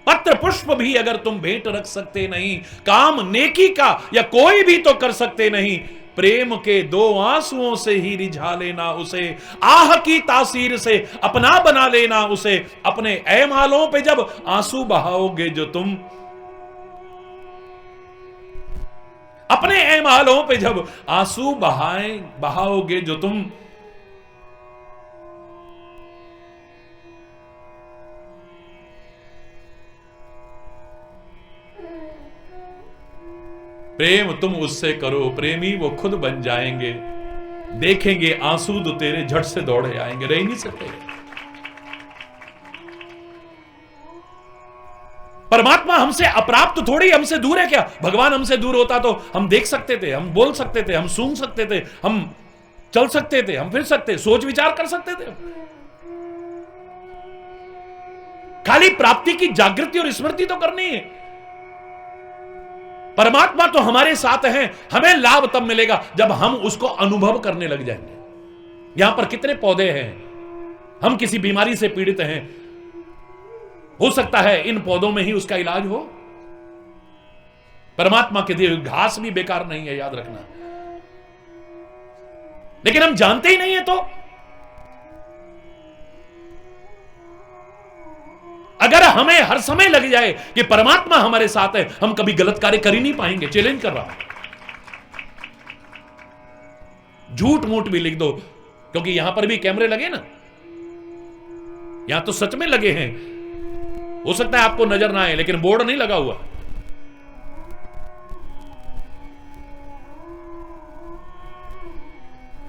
पत्र पुष्प भी अगर तुम भेंट रख सकते नहीं, काम नेकी का या कोई भी तो कर सकते नहीं, प्रेम के 2 आंसुओं से ही रिझा लेना उसे, आह की तासीर से अपना बना लेना उसे, अपने ऐमालों पे जब आंसू बहाओगे जो तुम, अपने ऐमालों पे जब आंसू बहाओगे जो तुम, प्रेम तुम उससे करो प्रेमी वो खुद बन जाएंगे, देखेंगे आंसू तो तेरे झट से दौड़े आएंगे। रह नहीं सकते। परमात्मा हमसे अप्राप्त थोड़ी, हमसे दूर है क्या? भगवान हमसे दूर होता तो हम देख सकते थे, हम बोल सकते थे, हम सूंघ सकते थे, हम चल सकते थे, हम फिर सकते, सोच विचार कर सकते थे। खाली प्राप्ति की जागृति और स्मृति तो करनी है। परमात्मा तो हमारे साथ हैं, हमें लाभ तब मिलेगा जब हम उसको अनुभव करने लग जाएंगे। यहां पर कितने पौधे हैं, हम किसी बीमारी से पीड़ित हैं, हो सकता है इन पौधों में ही उसका इलाज हो। परमात्मा के दिए घास भी बेकार नहीं है, याद रखना। लेकिन हम जानते ही नहीं है। तो अगर हमें हर समय लग जाए कि परमात्मा हमारे साथ है, हम कभी गलत कार्य कर ही नहीं पाएंगे। चैलेंज कर रहा हूं, झूठ मूठ भी लिख दो, क्योंकि यहां पर भी कैमरे लगे ना, यहां तो सच में लगे हैं। हो सकता है आपको नजर ना आए, लेकिन बोर्ड नहीं लगा हुआ।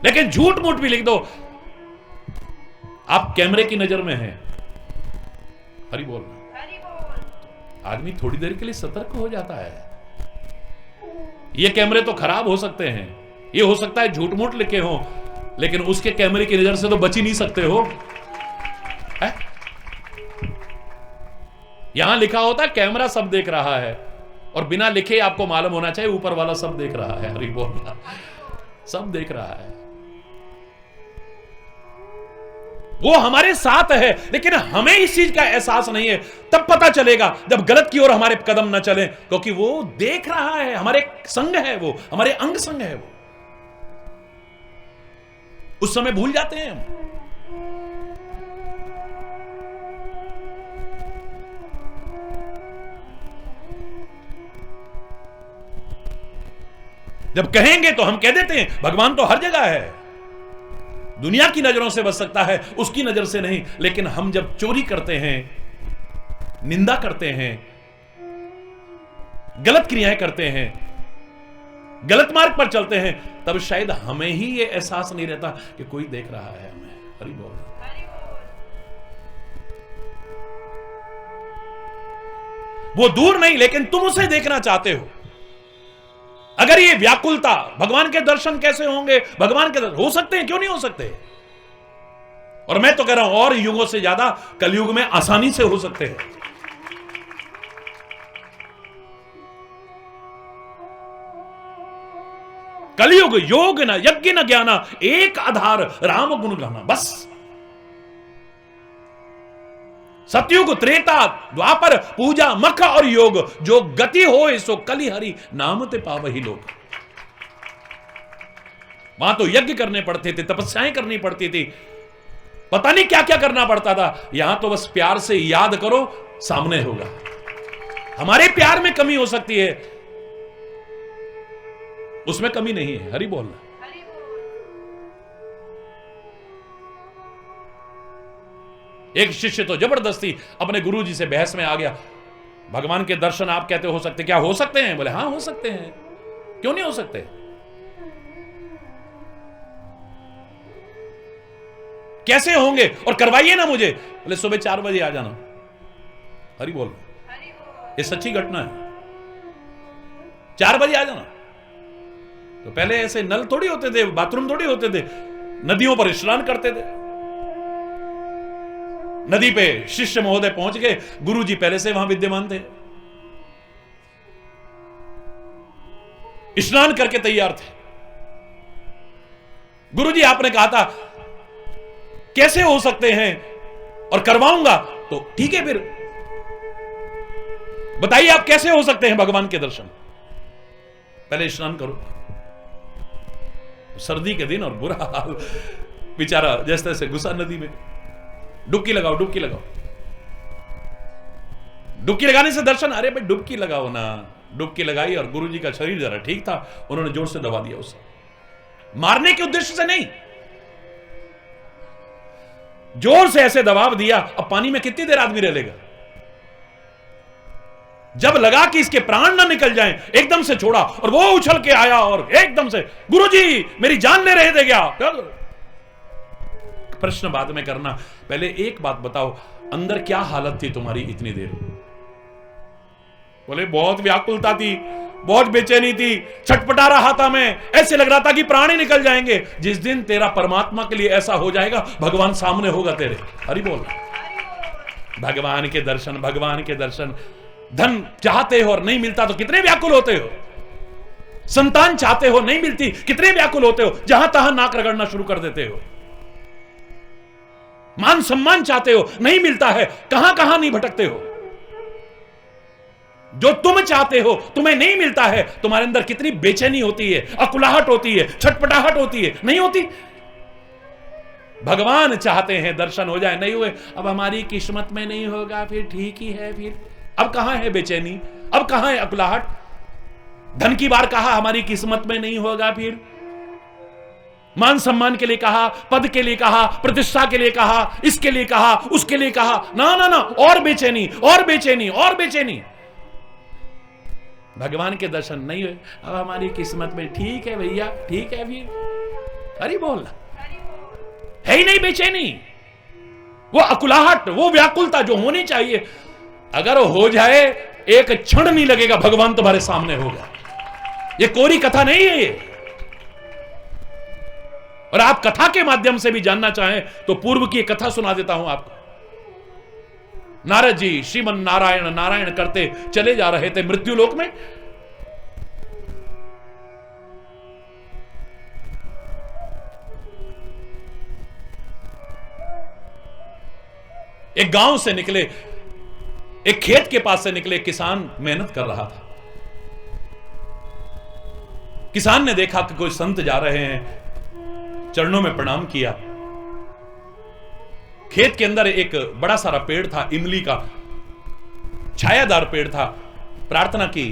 लेकिन झूठ मूठ भी लिख दो, आप कैमरे की नजर में हैं। हरि बोल। आदमी थोड़ी देर के लिए सतर्क हो जाता है। ये कैमरे तो खराब हो सकते हैं, ये हो सकता है झूठ मूठ लिखे हो, लेकिन उसके कैमरे की नजर से तो बच ही नहीं सकते हो। है? यहां लिखा होता है कैमरा सब देख रहा है, और बिना लिखे आपको मालूम होना चाहिए ऊपर वाला सब देख रहा है। हरि बोल, सब देख रहा है। वो हमारे साथ है, लेकिन हमें इस चीज का एहसास नहीं है। तब पता चलेगा जब गलत की ओर हमारे कदम न चले, क्योंकि वो देख रहा है, हमारे संग है, वो हमारे अंग संग है। वो उस समय भूल जाते हैं हम। जब कहेंगे तो हम कह देते हैं भगवान तो हर जगह है, दुनिया की नजरों से बच सकता है, उसकी नजर से नहीं। लेकिन हम जब चोरी करते हैं, निंदा करते हैं, गलत क्रियाएं करते हैं, गलत मार्ग पर चलते हैं, तब शायद हमें ही यह एहसास नहीं रहता कि कोई देख रहा है हमें। हरि बोल। वो दूर नहीं, लेकिन तुम उसे देखना चाहते हो। अगर ये व्याकुलता, भगवान के दर्शन कैसे होंगे? भगवान के दर्शन हो सकते हैं, क्यों नहीं हो सकते? और मैं तो कह रहा हूं और युगों से ज्यादा कलयुग में आसानी से हो सकते हैं। कलयुग योग न यज्ञ न ज्ञाना, एक आधार राम गुण गाना। बस सतयुग त्रेता द्वापर पूजा मख और योग, जो गति हो सो कलि हरि नाम ते पावहि लोग। वहां तो यज्ञ करने पड़ते थे, तपस्याएं करनी पड़ती थी, पता नहीं क्या क्या करना पड़ता था। यहां तो बस प्यार से याद करो, सामने होगा। हमारे प्यार में कमी हो सकती है, उसमें कमी नहीं है। हरि बोल। एक शिष्य तो जबरदस्ती अपने गुरुजी से बहस में आ गया, भगवान के दर्शन आप कहते हो सकते, क्या हो सकते हैं? बोले हाँ हो सकते हैं, क्यों नहीं हो सकते? कैसे होंगे? और करवाइए ना मुझे। बोले सुबह 4 बजे आ जाना। हरि बोल। ये सच्ची घटना है, 4 बजे आ जाना। तो पहले ऐसे नल थोड़ी होते थे, बाथरूम थोड़ी होते थे, नदियों पर स्नान करते थे। नदी पे शिष्य महोदय पहुंच गए, गुरुजी पहले से वहां विद्यमान थे, स्नान करके तैयार थे। गुरुजी आपने कहा था कैसे हो सकते हैं और करवाऊंगा, तो ठीक है, फिर बताइए आप कैसे हो सकते हैं भगवान के दर्शन? पहले स्नान करो। सर्दी के दिन और बुरा हाल, बेचारा जैसे तैसे घुसा नदी में। डुबकी लगाओ, डुबकी लगाओ। डुबकी लगाने से दर्शन, अरे भाई डुबकी लगाओ ना। डुबकी लगाई और गुरुजी का शरीर जरा ठीक था, उन्होंने जोर से दबा दिया उसे, मारने के उद्देश्य से नहीं, जोर से ऐसे दबाव दिया। अब पानी में कितनी देर आदमी रह लेगा? जब लगा कि इसके प्राण ना निकल जाएं, एकदम से छोड़ा और वो उछल के आया और एकदम से, गुरुजी मेरी जान ले रहे थे क्या? प्रश्न बाद में करना, पहले एक बात बताओ, अंदर क्या हालत थी तुम्हारी इतनी देर? बोले बहुत व्याकुलता थी, बहुत बेचैनी थी, छटपटा रहा था मैं, ऐसे लग रहा था कि प्राण ही निकल जाएंगे। जिस दिन तेरा परमात्मा के लिए ऐसा हो जाएगा, भगवान सामने होगा तेरे। हरि बोल। भगवान के दर्शन, भगवान के दर्शन। धन चाहते हो और नहीं मिलता तो कितने व्याकुल होते हो। संतान चाहते हो, नहीं मिलती, कितने व्याकुल होते हो, जहां तहां नाक रगड़ना शुरू कर देते हो। मान सम्मान चाहते हो, नहीं मिलता है, कहां कहां नहीं भटकते हो। जो तुम चाहते हो तुम्हें नहीं मिलता है, तुम्हारे अंदर कितनी बेचैनी होती है, अकुलाहट होती है, छटपटाहट होती है, नहीं होती? भगवान चाहते हैं दर्शन हो जाए, नहीं हुए, अब हमारी किस्मत में नहीं होगा, फिर ठीक ही है। फिर अब कहां है बेचैनी, अब कहां है अकुलाहट? धन की बार कहा हमारी किस्मत में नहीं होगा, फिर मान सम्मान के लिए कहा, पद के लिए कहा, प्रतिष्ठा के लिए कहा, इसके लिए कहा, उसके लिए कहा, ना ना ना, और बेचैनी, और बेचैनी, और बेचैनी। भगवान के दर्शन नहीं हुए, अब हमारी किस्मत में ठीक है भैया, ठीक है। फिर अरे बोलना है ही नहीं बेचैनी, वो अकुलाहट, वो व्याकुलता जो होनी चाहिए, अगर हो जाए एक क्षण नहीं लगेगा भगवान तुम्हारे सामने होगा। ये कोरी कथा नहीं है ये। और आप कथा के माध्यम से भी जानना चाहें तो पूर्व की एक कथा सुना देता हूं आपको। नारद जी श्रीमन नारायण नारायण करते चले जा रहे थे मृत्यु लोक में। एक गांव से निकले, एक खेत के पास से निकले, किसान मेहनत कर रहा था। किसान ने देखा कि कोई संत जा रहे हैं, चरणों में प्रणाम किया। खेत के अंदर एक बड़ा सारा पेड़ था, इमली का छायादार पेड़ था। प्रार्थना की,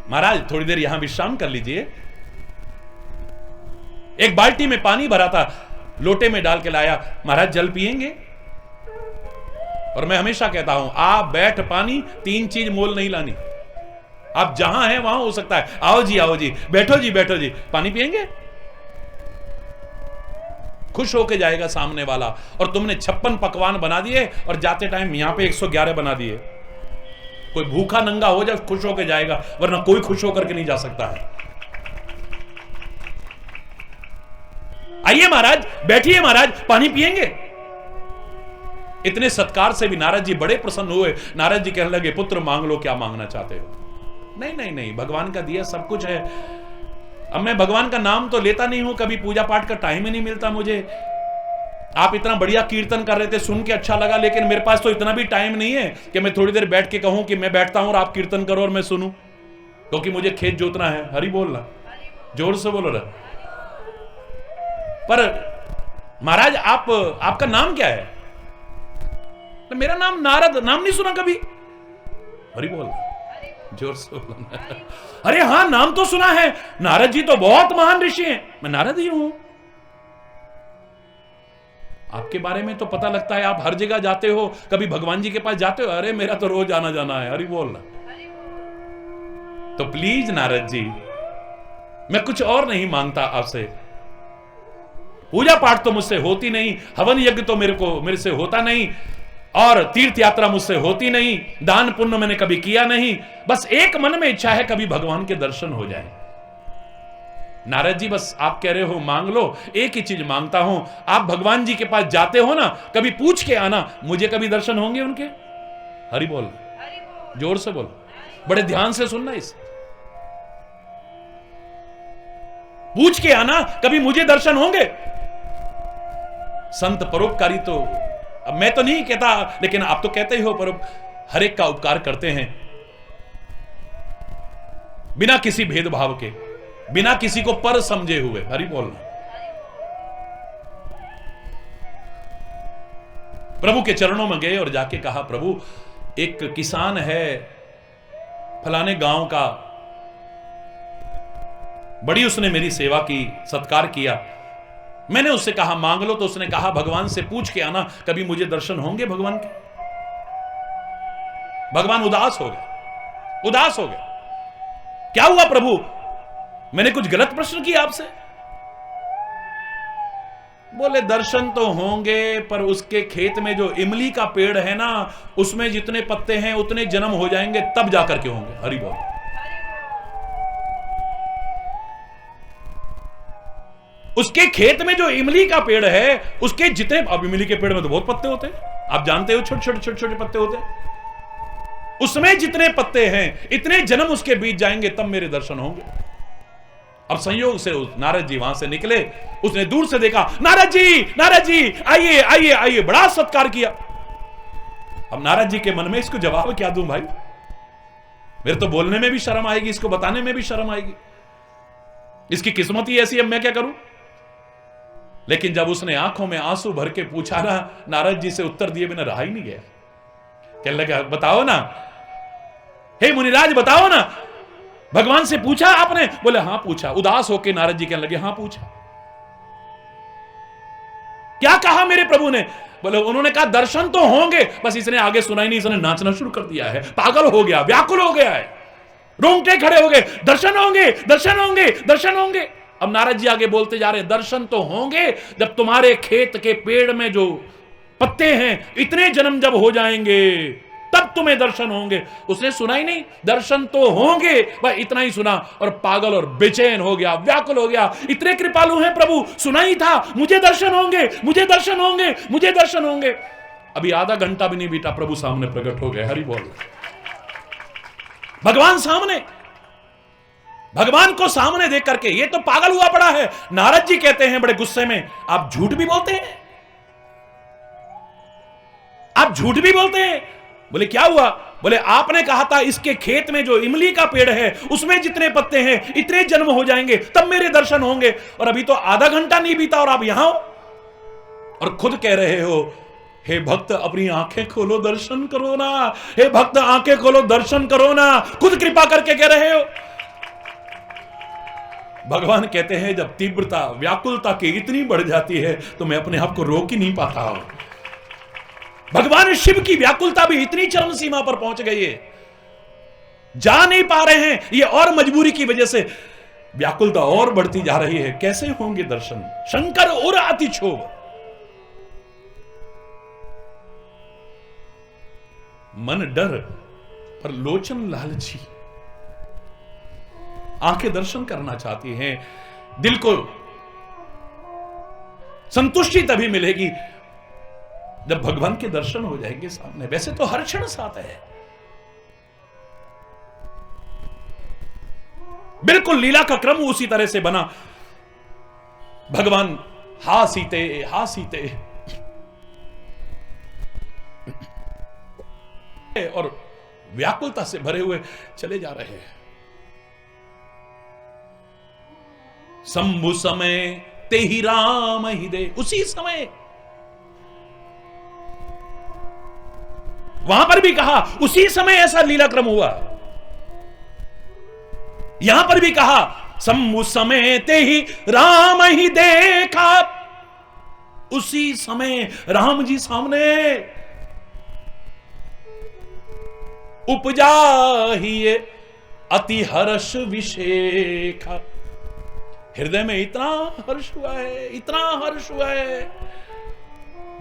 महाराज थोड़ी देर यहां विश्राम कर लीजिए। एक बाल्टी में पानी भरा था, लोटे में डाल के लाया, महाराज जल पिएंगे? और मैं हमेशा कहता हूं, आप बैठ पानी, तीन चीज मोल नहीं लानी। आप जहां हैं वहां हो सकता है, आओ जी बैठो जी बैठो जी, पानी पिएंगे? खुश होके जाएगा सामने वाला। और तुमने 56 पकवान बना दिए और जाते टाइम यहां पे 111 बना दिए। कोई भूखा नंगा हो जाए खुश होके जाएगा, वरना कोई खुश होकर के नहीं जा सकता है। आइए महाराज, बैठिए महाराज, पानी पिएंगे? इतने सत्कार से भी नारद जी बड़े प्रसन्न हुए। नारद जी कहने लगे, पुत्र मांग लो, क्या मांगना चाहते हो? नहीं नहीं नहीं, भगवान का दिया सब कुछ है। अब मैं भगवान का नाम तो लेता नहीं हूं, कभी पूजा पाठ का टाइम ही नहीं मिलता मुझे। आप इतना बढ़िया कीर्तन कर रहे थे, सुन के अच्छा लगा, लेकिन मेरे पास तो इतना भी टाइम नहीं है कि मैं थोड़ी देर बैठ के कहूं कि मैं बैठता हूं और आप कीर्तन करो और मैं सुनूं, क्योंकि मुझे खेत जोतना है। हरि बोलना, जोर से बोलो रहा। पर महाराज आपका नाम क्या है? तो मेरा नाम नारद, नाम नहीं सुना कभी? हरि बोल, जोर से बोलना। अरे हां, नाम तो सुना है, नारद जी तो बहुत महान ऋषि हैं। मैं नारद ही हूं। आपके बारे में तो पता लगता है, आप हर जगह जाते हो, कभी भगवान जी के पास जाते हो? अरे मेरा तो रोज आना जाना है। हरि बोलना। तो प्लीज नारद जी, मैं कुछ और नहीं मांगता आपसे। पूजा पाठ तो मुझसे होती नहीं, हवन यज्ञ तो मेरे से होता नहीं, और तीर्थ यात्रा मुझसे होती नहीं, दान पुण्य मैंने कभी किया नहीं। बस एक मन में इच्छा है, कभी भगवान के दर्शन हो जाए। नारद जी बस आप कह रहे हो मांग लो, एक ही चीज मांगता हूं, आप भगवान जी के पास जाते हो ना, कभी पूछ के आना, मुझे कभी दर्शन होंगे उनके? हरि बोल, जोर से बोल, बड़े ध्यान से सुनना। इस पूछ के आना, कभी मुझे दर्शन होंगे? संत परोपकारी तो, अब मैं तो नहीं कहता, लेकिन आप तो कहते ही हो, हर एक का उपकार करते हैं बिना किसी भेदभाव के, बिना किसी को पर समझे हुए। हरि बोलना। प्रभु के चरणों में गए और जाके कहा, प्रभु एक किसान है फलाने गांव का, बड़ी उसने मेरी सेवा की, सत्कार किया। मैंने उससे कहा मांग लो, तो उसने कहा भगवान से पूछ के आना, कभी मुझे दर्शन होंगे भगवान के। भगवान उदास हो गए, उदास हो गए। क्या हुआ प्रभु, मैंने कुछ गलत प्रश्न किया आपसे? बोले दर्शन तो होंगे, पर उसके खेत में जो इमली का पेड़ है ना, उसमें जितने पत्ते हैं उतने जन्म हो जाएंगे, तब जाकर के होंगे। हरि बोल। उसके खेत में जो इमली का पेड़ है, उसके जितने, अब इमली के पेड़ में तो बहुत पत्ते होते हैं, आप जानते हो, छोटे छोटे छोटे छोटे पत्ते होते हैं, उसमें जितने पत्ते हैं इतने जन्म उसके बीत जाएंगे, तब मेरे दर्शन होंगे। अब संयोग से नारद जी वहां से निकले, उसने दूर से देखा, नारद जी आइए आइए आइए, बड़ा सत्कार किया। अब नारद जी के मन में इसको जवाब क्या दूं भाई, मेरे तो बोलने में भी शर्म आएगी, इसको बताने में भी शर्म आएगी, इसकी किस्मत ही ऐसी, अब मैं क्या करूं। लेकिन जब उसने आंखों में आंसू भर के पूछा ना, नारद जी से उत्तर दिए बिना रहा ही नहीं गया। कहने लगा बताओ ना, हे मुनिराज बताओ ना, भगवान से पूछा आपने? बोले हाँ पूछा। उदास होकर नारद जी कहने लगे हाँ पूछा। क्या कहा मेरे प्रभु ने? बोले उन्होंने कहा दर्शन तो होंगे। बस इसने आगे सुना ही नहीं, इसने नाचना शुरू कर दिया है, पागल हो गया, व्याकुल हो गया है, रोंगटे खड़े हो गए, दर्शन होंगे दर्शन होंगे दर्शन होंगे। अब नारद जी आगे बोलते जा रहे हैं, दर्शन तो होंगे जब तुम्हारे खेत के पेड़ में जो पत्ते हैं इतने जन्म जब हो जाएंगे, तब तुम्हें दर्शन होंगे। उसने सुना ही नहीं, दर्शन तो होंगे, वह इतना ही सुना और पागल और बेचैन हो गया, व्याकुल हो गया। इतने कृपालु हैं प्रभु, सुना ही था मुझे दर्शन होंगे, मुझे दर्शन होंगे, मुझे दर्शन होंगे। अभी आधा घंटा भी नहीं बीता, प्रभु सामने प्रकट हो गए। हरि बोल। भगवान सामने, भगवान को सामने देख करके ये तो पागल हुआ पड़ा है। नारद जी कहते हैं बड़े गुस्से में, आप झूठ भी बोलते हैं, आप झूठ भी बोलते हैं। बोले क्या हुआ? बोले आपने कहा था इसके खेत में जो इमली का पेड़ है उसमें जितने पत्ते हैं इतने जन्म हो जाएंगे, तब मेरे दर्शन होंगे। और अभी तो आधा घंटा नहीं बीता और आप यहां हो और खुद कह रहे हो, हे भक्त अपनी आंखें खोलो दर्शन करो ना, हे भक्त आंखें खोलो दर्शन करो ना, खुद कृपा करके कह रहे हो। भगवान कहते हैं जब तीव्रता व्याकुलता की इतनी बढ़ जाती है तो मैं अपने आप को रोक ही नहीं पाता हूं। भगवान शिव की व्याकुलता भी इतनी चरम सीमा पर पहुंच गई है, जा नहीं पा रहे हैं ये, और मजबूरी की वजह से व्याकुलता और बढ़ती जा रही है। कैसे होंगे दर्शन? शंकर और अति क्षोभ। मन डर पर लोचन लालची, आंखें दर्शन करना चाहती हैं, दिल को संतुष्टि तभी मिलेगी जब भगवान के दर्शन हो जाएंगे सामने। वैसे तो हर क्षण साथ है, बिल्कुल लीला का क्रम उसी तरह से बना। भगवान हा सीते और व्याकुलता से भरे हुए चले जा रहे हैं। शंभु समय ते ही राम ही दे, उसी समय वहां पर भी कहा उसी समय ऐसा लीला क्रम हुआ, यहां पर भी कहा शंभु समय ते ही राम ही देखा, उसी समय राम जी सामने उपजा ही ये अति हर्ष विशेखा। हृदय में इतना हर्ष हुआ है, इतना हर्ष हुआ है,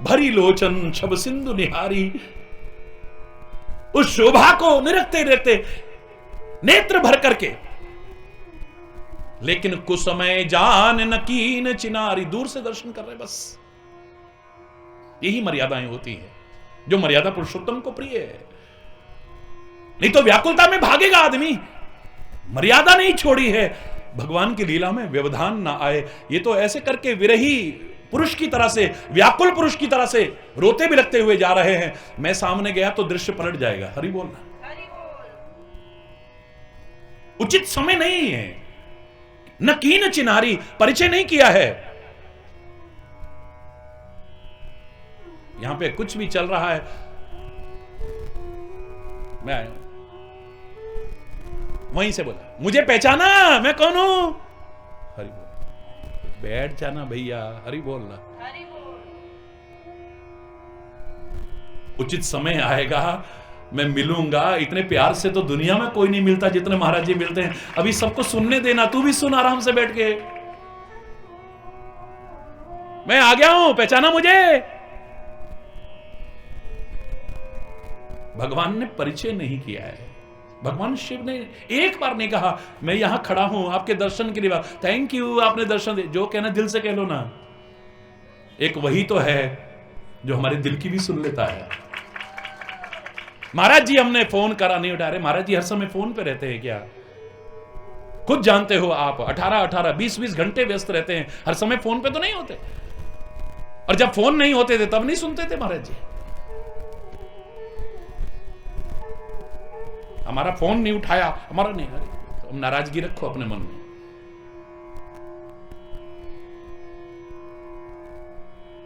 भरी लोचन छब सिंधु निहारी, उस शोभा को निरखते रहते नेत्र भर करके, लेकिन कुछ समय जान नकीन चिनारी, दूर से दर्शन कर रहे बस। यही मर्यादाएं होती हैं जो मर्यादा पुरुषोत्तम को प्रिय है। नहीं तो व्याकुलता में भागेगा आदमी, मर्यादा नहीं छोड़ी है, भगवान की लीला में व्यवधान ना आए। ये तो ऐसे करके विरही पुरुष की तरह से, व्याकुल पुरुष की तरह से रोते भी लगते हुए जा रहे हैं। मैं सामने गया तो दृश्य पलट जाएगा। हरि बोलना, उचित समय नहीं है, नकीन चिनारी, परिचय नहीं किया है। यहां पे कुछ भी चल रहा है, मैं आया हूं, वहीं से बोला, मुझे पहचाना, मैं कौन हूं? हरि बोल। बैठ जाना भैया, हरि बोलना। हरि बोल। उचित समय आएगा, मैं मिलूंगा। इतने प्यार से तो दुनिया में कोई नहीं मिलता जितने महाराज जी मिलते हैं। अभी सबको सुनने देना, तू भी सुन आराम से बैठ के। मैं आ गया हूं, पहचाना मुझे? भगवान ने परिचय नहीं किया है। भगवान शिव ने एक बार नहीं कहा मैं यहां खड़ा हूं आपके दर्शन के लिए, थैंक यू आपने दर्शन दे। जो कहना दिल से कह लो ना। एक वही तो है जो हमारे दिल की भी सुन लेता है। महाराज जी हमने फोन करा, नहीं उठा रहे। महाराज जी हर समय फोन पे रहते हैं क्या? खुद जानते हो आप, 18-18, 20-20 घंटे व्यस्त रहते हैं, हर समय फोन पे तो नहीं होते। और जब फोन नहीं होते थे तब नहीं सुनते थे महाराज जी। हमारा फोन नहीं उठाया, हमारा नहीं, तुम नाराजगी रखो अपने मन में।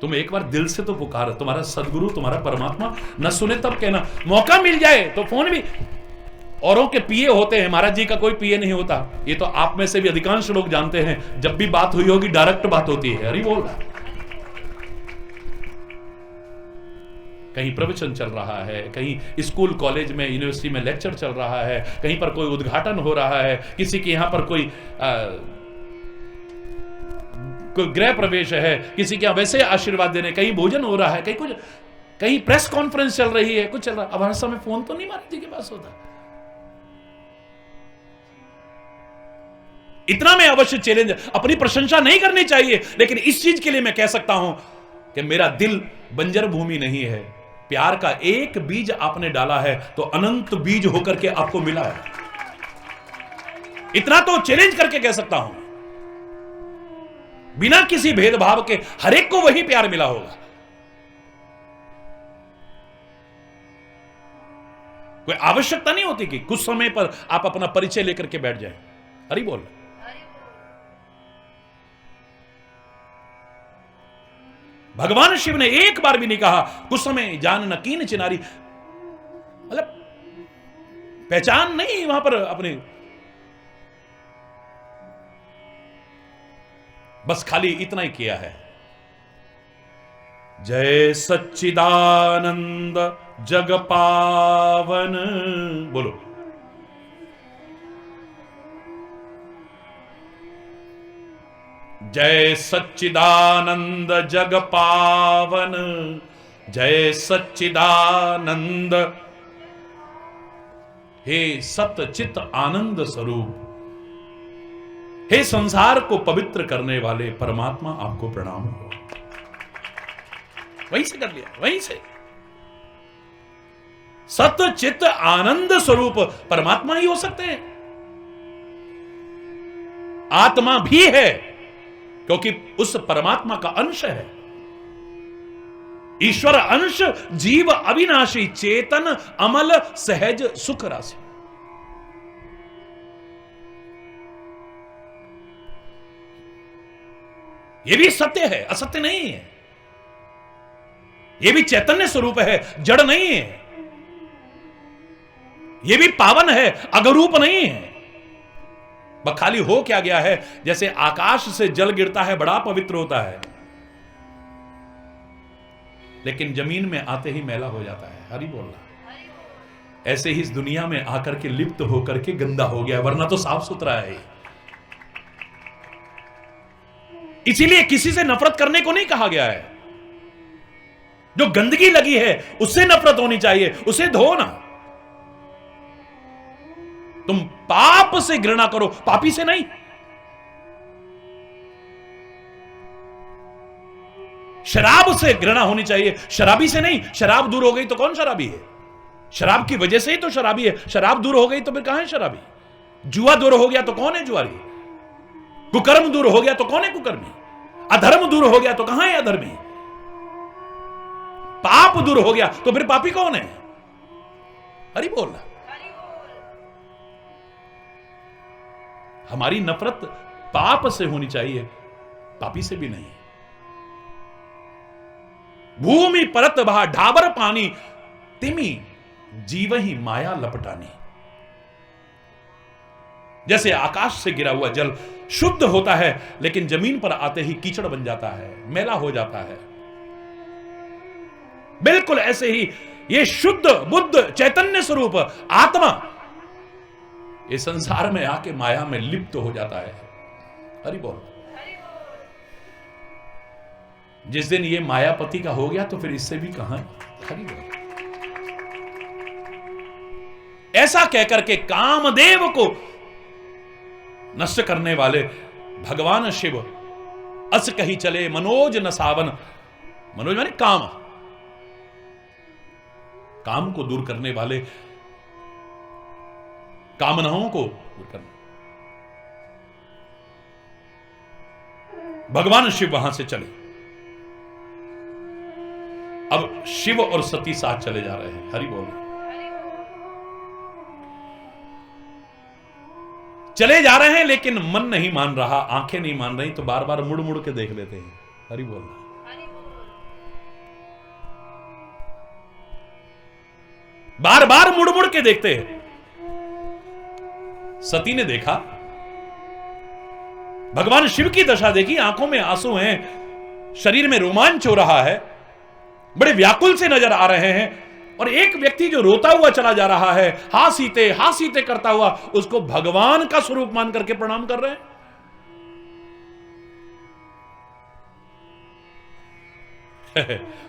तुम एक बार दिल से तो पुकारो, तुम्हारा सदगुरु, तुम्हारा परमात्मा न सुने तब कहना। मौका मिल जाए तो फोन भी, औरों के पीए होते हैं, महाराज जी का कोई पीए नहीं होता। ये तो आप में से भी अधिकांश लोग जानते हैं। जब भी बात हुई होगी डायरेक्ट बात होती है। हरि बोल। कहीं प्रवचन चल रहा है, कहीं स्कूल कॉलेज में यूनिवर्सिटी में लेक्चर चल रहा है, कहीं पर कोई उद्घाटन हो रहा है, किसी के यहां पर कोई गृह प्रवेश है, किसी के वैसे आशीर्वाद देने, कहीं भोजन हो रहा है, कहीं कुछ, कहीं प्रेस कॉन्फ्रेंस चल रही है, कुछ चल रहा है। अब हर समय फोन तो नहीं महाराज जी के पास होता। इतना मैं अवश्य चैलेंज, अपनी प्रशंसा नहीं करनी चाहिए, लेकिन इस चीज के लिए मैं कह सकता हूं कि मेरा दिल बंजर भूमि नहीं है। प्यार का एक बीज आपने डाला है तो अनंत बीज होकर के आपको मिला है। इतना तो चैलेंज करके कह सकता हूं, बिना किसी भेदभाव के हर एक को वही प्यार मिला होगा। कोई आवश्यकता नहीं होती कि कुछ समय पर आप अपना परिचय लेकर के बैठ जाएं। हरि बोल। भगवान शिव ने एक बार भी नहीं कहा कुछ समय जान न कीन चिनारी, मतलब पहचान नहीं वहां पर अपने, बस खाली इतना ही किया है। जय सच्चिदानंद जग पावन, बोलो। जय सच्चिदानंद जग पावन, जय सच्चिदानंद। हे सत चित आनंद स्वरूप, हे संसार को पवित्र करने वाले परमात्मा, आपको प्रणाम हो। वहीं से कर लिया, वहीं से। सत चित आनंद स्वरूप परमात्मा ही हो सकते हैं। आत्मा भी है क्योंकि उस परमात्मा का अंश है। ईश्वर अंश, जीव अविनाशी, चेतन अमल, सहज सुख राशि। यह भी सत्य है, असत्य नहीं है। यह भी चैतन्य स्वरूप है, जड़ नहीं है। यह भी पावन है, अगरूप नहीं है। खाली हो क्या गया है, जैसे आकाश से जल गिरता है बड़ा पवित्र होता है, लेकिन जमीन में आते ही मैला हो जाता है। हरि बोलना। ऐसे ही इस दुनिया में आकर के लिप्त होकर के गंदा हो गया, वरना तो साफ सुथरा है। इसीलिए किसी से नफरत करने को नहीं कहा गया है। जो गंदगी लगी है उससे नफरत होनी चाहिए, उसे धो ना। तुम पाप से घृणा करो, पापी से नहीं। शराब से घृणा होनी चाहिए, शराबी से नहीं। शराब दूर हो गई तो कौन शराबी है? शराब की वजह से ही तो शराबी है। शराब दूर हो गई तो फिर कहां है शराबी? जुआ दूर हो गया तो कौन है जुआरी? कुकर्म दूर हो गया तो कौन है कुकर्मी? अधर्म दूर हो गया तो कहां है अधर्मी? पाप दूर हो गया तो फिर पापी कौन है? हरि बोलना। हमारी नफरत पाप से होनी चाहिए, पापी से भी नहीं। भूमि परत बहा ढाबर पानी, तिमी जीव ही माया लपटानी। जैसे आकाश से गिरा हुआ जल शुद्ध होता है, लेकिन जमीन पर आते ही कीचड़ बन जाता है, मैला हो जाता है, बिल्कुल ऐसे ही ये शुद्ध बुद्ध चैतन्य स्वरूप आत्मा इस संसार में आके माया में लिप्त हो जाता है। हरि बोल। जिस दिन ये मायापति का हो गया तो फिर इससे भी कहां। हरि बोल। ऐसा कहकर के कामदेव को नष्ट करने वाले भगवान शिव अस कही चले मनोज न सावन। मनोज माने काम, काम को दूर करने वाले, कामनाओं को दूर करने, भगवान शिव वहां से चले। अब शिव और सती साथ चले जा रहे हैं। हरि बोल। चले जा रहे हैं लेकिन मन नहीं मान रहा, आंखें नहीं मान रही, तो बार बार मुड़ मुड़ के देख लेते हैं। हरि बोल। बार बार मुड़ मुड़ के देखते हैं। सती ने देखा, भगवान शिव की दशा देखी, आंखों में आंसू हैं, शरीर में रोमांच हो रहा है, बड़े व्याकुल से नजर आ रहे हैं। और एक व्यक्ति जो रोता हुआ चला जा रहा है, हा सीते करता हुआ, उसको भगवान का स्वरूप मान करके प्रणाम कर रहे हैं।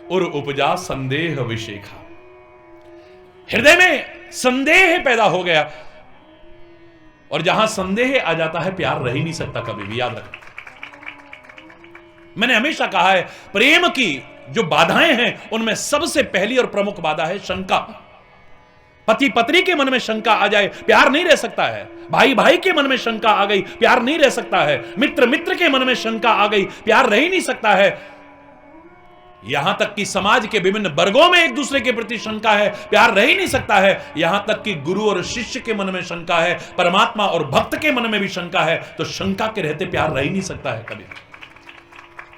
और उपजा संदेह विशेखा, हृदय में संदेह पैदा हो गया। और जहां संदेह आ जाता है प्यार रह ही नहीं सकता कभी भी, याद रखना। मैंने हमेशा कहा है, प्रेम की जो बाधाएं हैं उनमें सबसे पहली और प्रमुख बाधा है शंका। पति पत्नी के मन में शंका आ जाए, प्यार नहीं रह सकता है। भाई भाई के मन में शंका आ गई, प्यार नहीं रह सकता है। मित्र मित्र के मन में शंका आ गई, प्यार रह ही नहीं सकता है। यहां तक कि समाज के विभिन्न वर्गों में एक दूसरे के प्रति शंका है, प्यार रह ही नहीं सकता है। यहां तक कि गुरु और शिष्य के मन में शंका है, परमात्मा और भक्त के मन में भी शंका है। तो शंका के रहते प्यार रह ही नहीं सकता है कभी।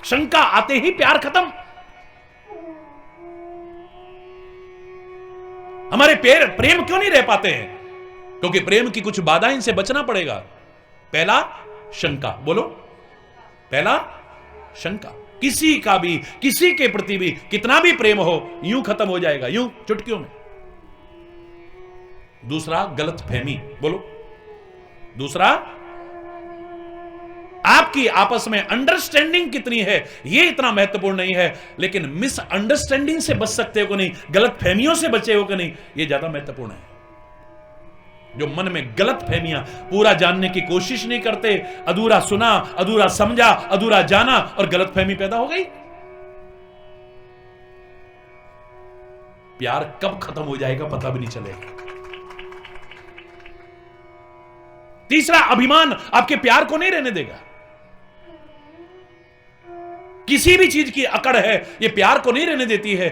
शंका आते ही प्यार खत्म। हमारे प्रेम क्यों नहीं रह पाते हैं? क्योंकि प्रेम की कुछ बाधाएं, इनसे बचना पड़ेगा। पहला शंका, बोलो। पहला शंका। किसी का भी, किसी के प्रति भी कितना भी प्रेम हो, यूं खत्म हो जाएगा, यूं चुटकियों में। दूसरा गलतफहमी, बोलो। दूसरा, आपकी आपस में अंडरस्टैंडिंग कितनी है, यह इतना महत्वपूर्ण नहीं है, लेकिन मिसअंडरस्टैंडिंग से बच सकते हो कि नहीं, गलतफहमियों से बचे हो कि नहीं, यह ज्यादा महत्वपूर्ण है। जो मन में गलतफहमियां, पूरा जानने की कोशिश नहीं करते, अधूरा सुना, अधूरा समझा, अधूरा जाना, और गलतफहमी पैदा हो गई। प्यार कब खत्म हो जाएगा पता भी नहीं चलेगा। तीसरा, अभिमान आपके प्यार को नहीं रहने देगा। किसी भी चीज की अकड़ है, ये प्यार को नहीं रहने देती है।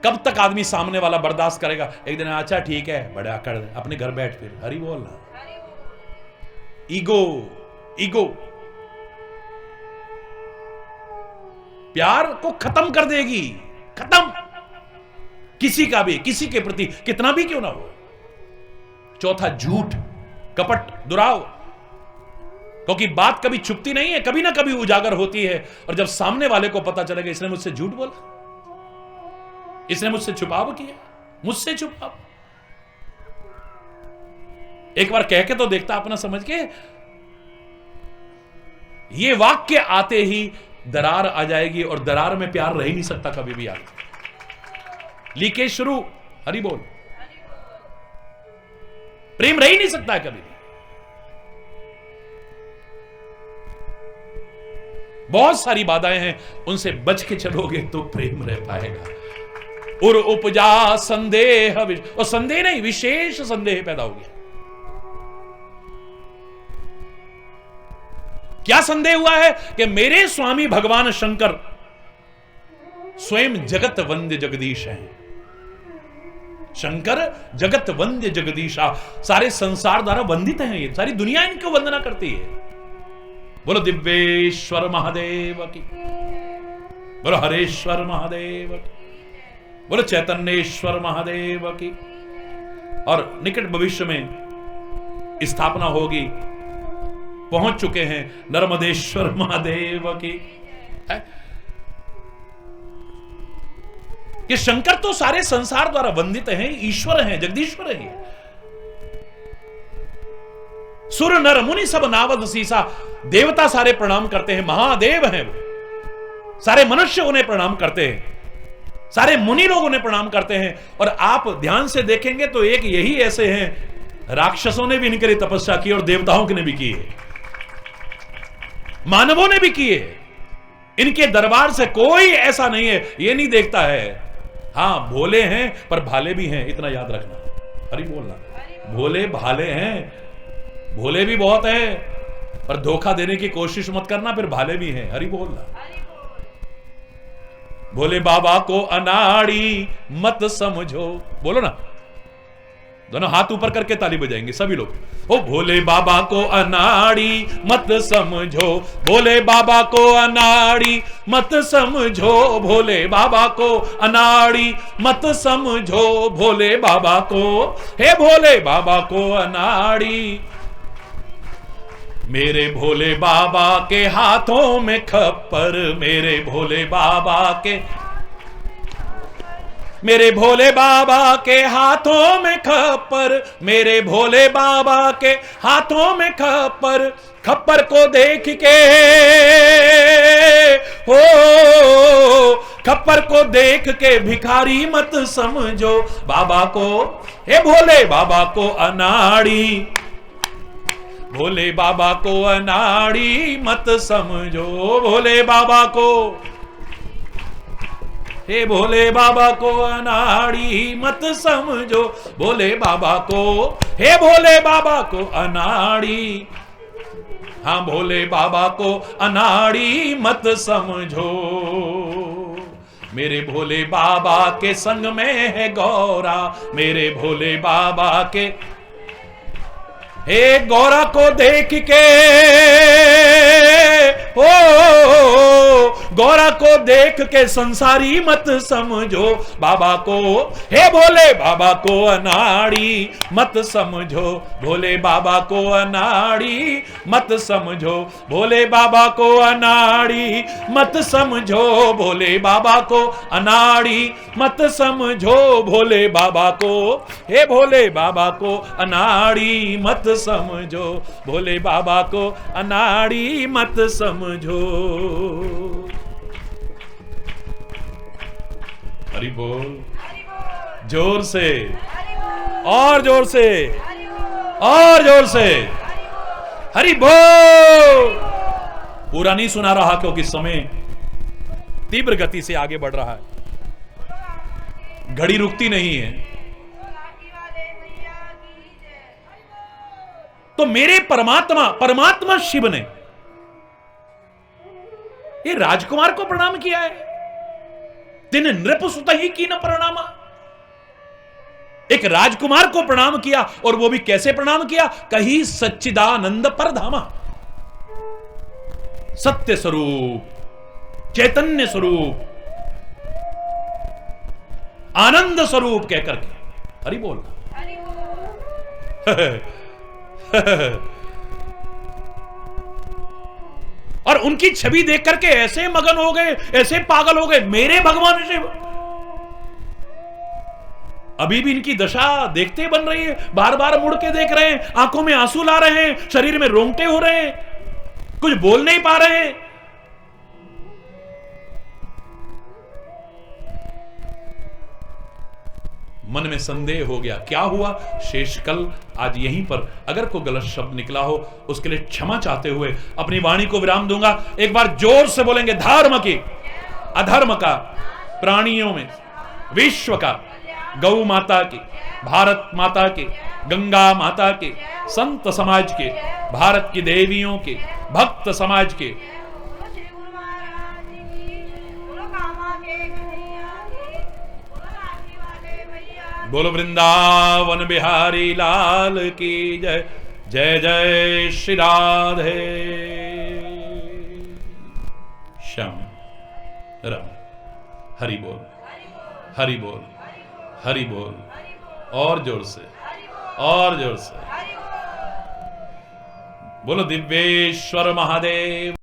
कब तक आदमी सामने वाला बर्दाश्त करेगा? एक दिन, अच्छा ठीक है, बड़ा अकड़, अपने घर बैठ फिर। हरि बोल ना। ईगो प्यार को खत्म कर देगी, खत्म। किसी का भी, किसी के प्रति कितना भी क्यों ना हो। चौथा, झूठ, कपट, दुराव। क्योंकि बात कभी छुपती नहीं है, कभी ना कभी उजागर होती है। और जब सामने वाले को पता चलेगा इसने मुझसे झूठ बोला, इसने मुझसे छुपाव किया, मुझसे छुपाव, एक बार कह के तो देखता अपना समझ के। ये वाक्य आते ही दरार आ जाएगी, और दरार में प्यार रह ही नहीं सकता कभी भी। आगे लीकेज शुरू। हरि बोल। प्रेम रह ही नहीं सकता है कभी भी। बहुत सारी बाधाएं हैं, उनसे बच के चलोगे तो प्रेम रह पाएगा। और उपजा संदेह, और संदेह नहीं, विशेष संदेह पैदा हो गया। क्या संदेह हुआ है? कि मेरे स्वामी भगवान शंकर स्वयं जगत वंद्य जगदीश हैं। शंकर जगत वंद्य जगदीशा, सारे संसार द्वारा वंदित हैं। ये सारी दुनिया इनको वंदना करती है। बोलो दिव्येश्वर महादेव की, बोलो हरेश्वर महादेव की। बोलो चैतन्येश्वर महादेव की। और निकट भविष्य में स्थापना होगी, पहुंच चुके हैं नर्मदेश्वर महादेव की। है? ये शंकर तो सारे संसार द्वारा वंदित हैं, ईश्वर हैं, जगदीश्वर हैं। सुर नर मुनि सब नावद सीसा, देवता सारे प्रणाम करते हैं, महादेव हैं वो। सारे मनुष्य उन्हें प्रणाम करते हैं, सारे मुनि लोग उन्हें प्रणाम करते हैं। और आप ध्यान से देखेंगे तो एक यही ऐसे हैं, राक्षसों ने भी इनके लिए तपस्या की और देवताओं ने भी की है, मानवों ने भी की है। इनके दरबार से कोई ऐसा नहीं है ये नहीं देखता है। हां, भोले हैं पर भाले भी हैं, इतना याद रखना। हरि बोलना, भोले भाले हैं, भोले भी बहुत है पर धोखा देने की कोशिश मत करना, फिर भाले भी हैं। हरि बोलना। भोले बाबा को अनाड़ी मत समझो, बोलो ना, दोनों हाथ ऊपर करके ताली बजाएंगे सभी लोग। ओ भोले बाबा को अनाड़ी मत समझो, भोले बाबा को अनाड़ी मत समझो, भोले बाबा को अनाड़ी मत समझो, भोले बाबा को, हे भोले बाबा को अनाड़ी। मेरे भोले बाबा के हाथों में खप्पर, मेरे भोले बाबा के, मेरे भोले बाबा के हाथों में खप्पर, मेरे भोले बाबा के हाथों में खप्पर। खप्पर को देख के हो, खप्पर को देख के भिखारी मत समझो बाबा को, हे भोले बाबा को अनाड़ी, भोले बाबा को अनाड़ी मत समझो, भोले बाबा को, हे भोले बाबा को अनाड़ी मत समझो, भोले बाबा को, हे भोले बाबा को अनाड़ी। हां, भोले बाबा को अनाड़ी मत समझो। मेरे भोले बाबा के संग में है गौरा, मेरे भोले बाबा के, हे गौरा को देख के, ओ गौरा को देख के संसारी मत समझो बाबा को, हे भोले बाबा को अनाड़ी मत समझो, भोले बाबा को अनाड़ी मत समझो, भोले बाबा को अनाड़ी मत समझो, भोले बाबा को अनाड़ी मत समझो, भोले बाबा को, हे भोले बाबा को अनाड़ी मत समझो, भोले बाबा को अनाड़ी मत समझो। हरि बोल, जोर से, और जोर से, और जोर से, हरि बोल। पूरा नहीं सुना रहा क्योंकि समय तीव्र गति से आगे बढ़ रहा है, घड़ी रुकती नहीं है। तो मेरे परमात्मा, परमात्मा शिव ने ये राजकुमार को प्रणाम किया है, तिन नृप सुत ही की न प्रणामा। एक राजकुमार को प्रणाम किया, और वो भी कैसे प्रणाम किया? कही सच्चिदानंद परधामा, सत्य स्वरूप, चैतन्य स्वरूप, आनंद स्वरूप कहकर के। हरि बोल। और उनकी छवि देख करके ऐसे मगन हो गए, ऐसे पागल हो गए, मेरे भगवान शिव। अभी भी इनकी दशा देखते बन रही है, बार बार मुड़ के देख रहे हैं, आंखों में आंसू ला रहे हैं, शरीर में रोंगटे हो रहे हैं, कुछ बोल नहीं पा रहे हैं। मन में संदेह हो गया, क्या हुआ? शेष कल आज यहीं पर अगर कोई गलत शब्द निकला हो उसके लिए क्षमा चाहते हुए अपनी वाणी को विराम दूंगा। एक बार जोर से बोलेंगे, धर्म की, अधर्म का, प्राणियों में, विश्व का, गौ माता की, भारत माता की, गंगा माता की, संत समाज के, भारत की देवियों के, भक्त समाज के, बोलो वृंदावन बिहारी लाल की जय। जय जय श्री राधे श्याम राम। हरि बोल। हरि बोल, हरि बोल, और जोर से, और जोर से बोलो दिव्येश्वर महादेव।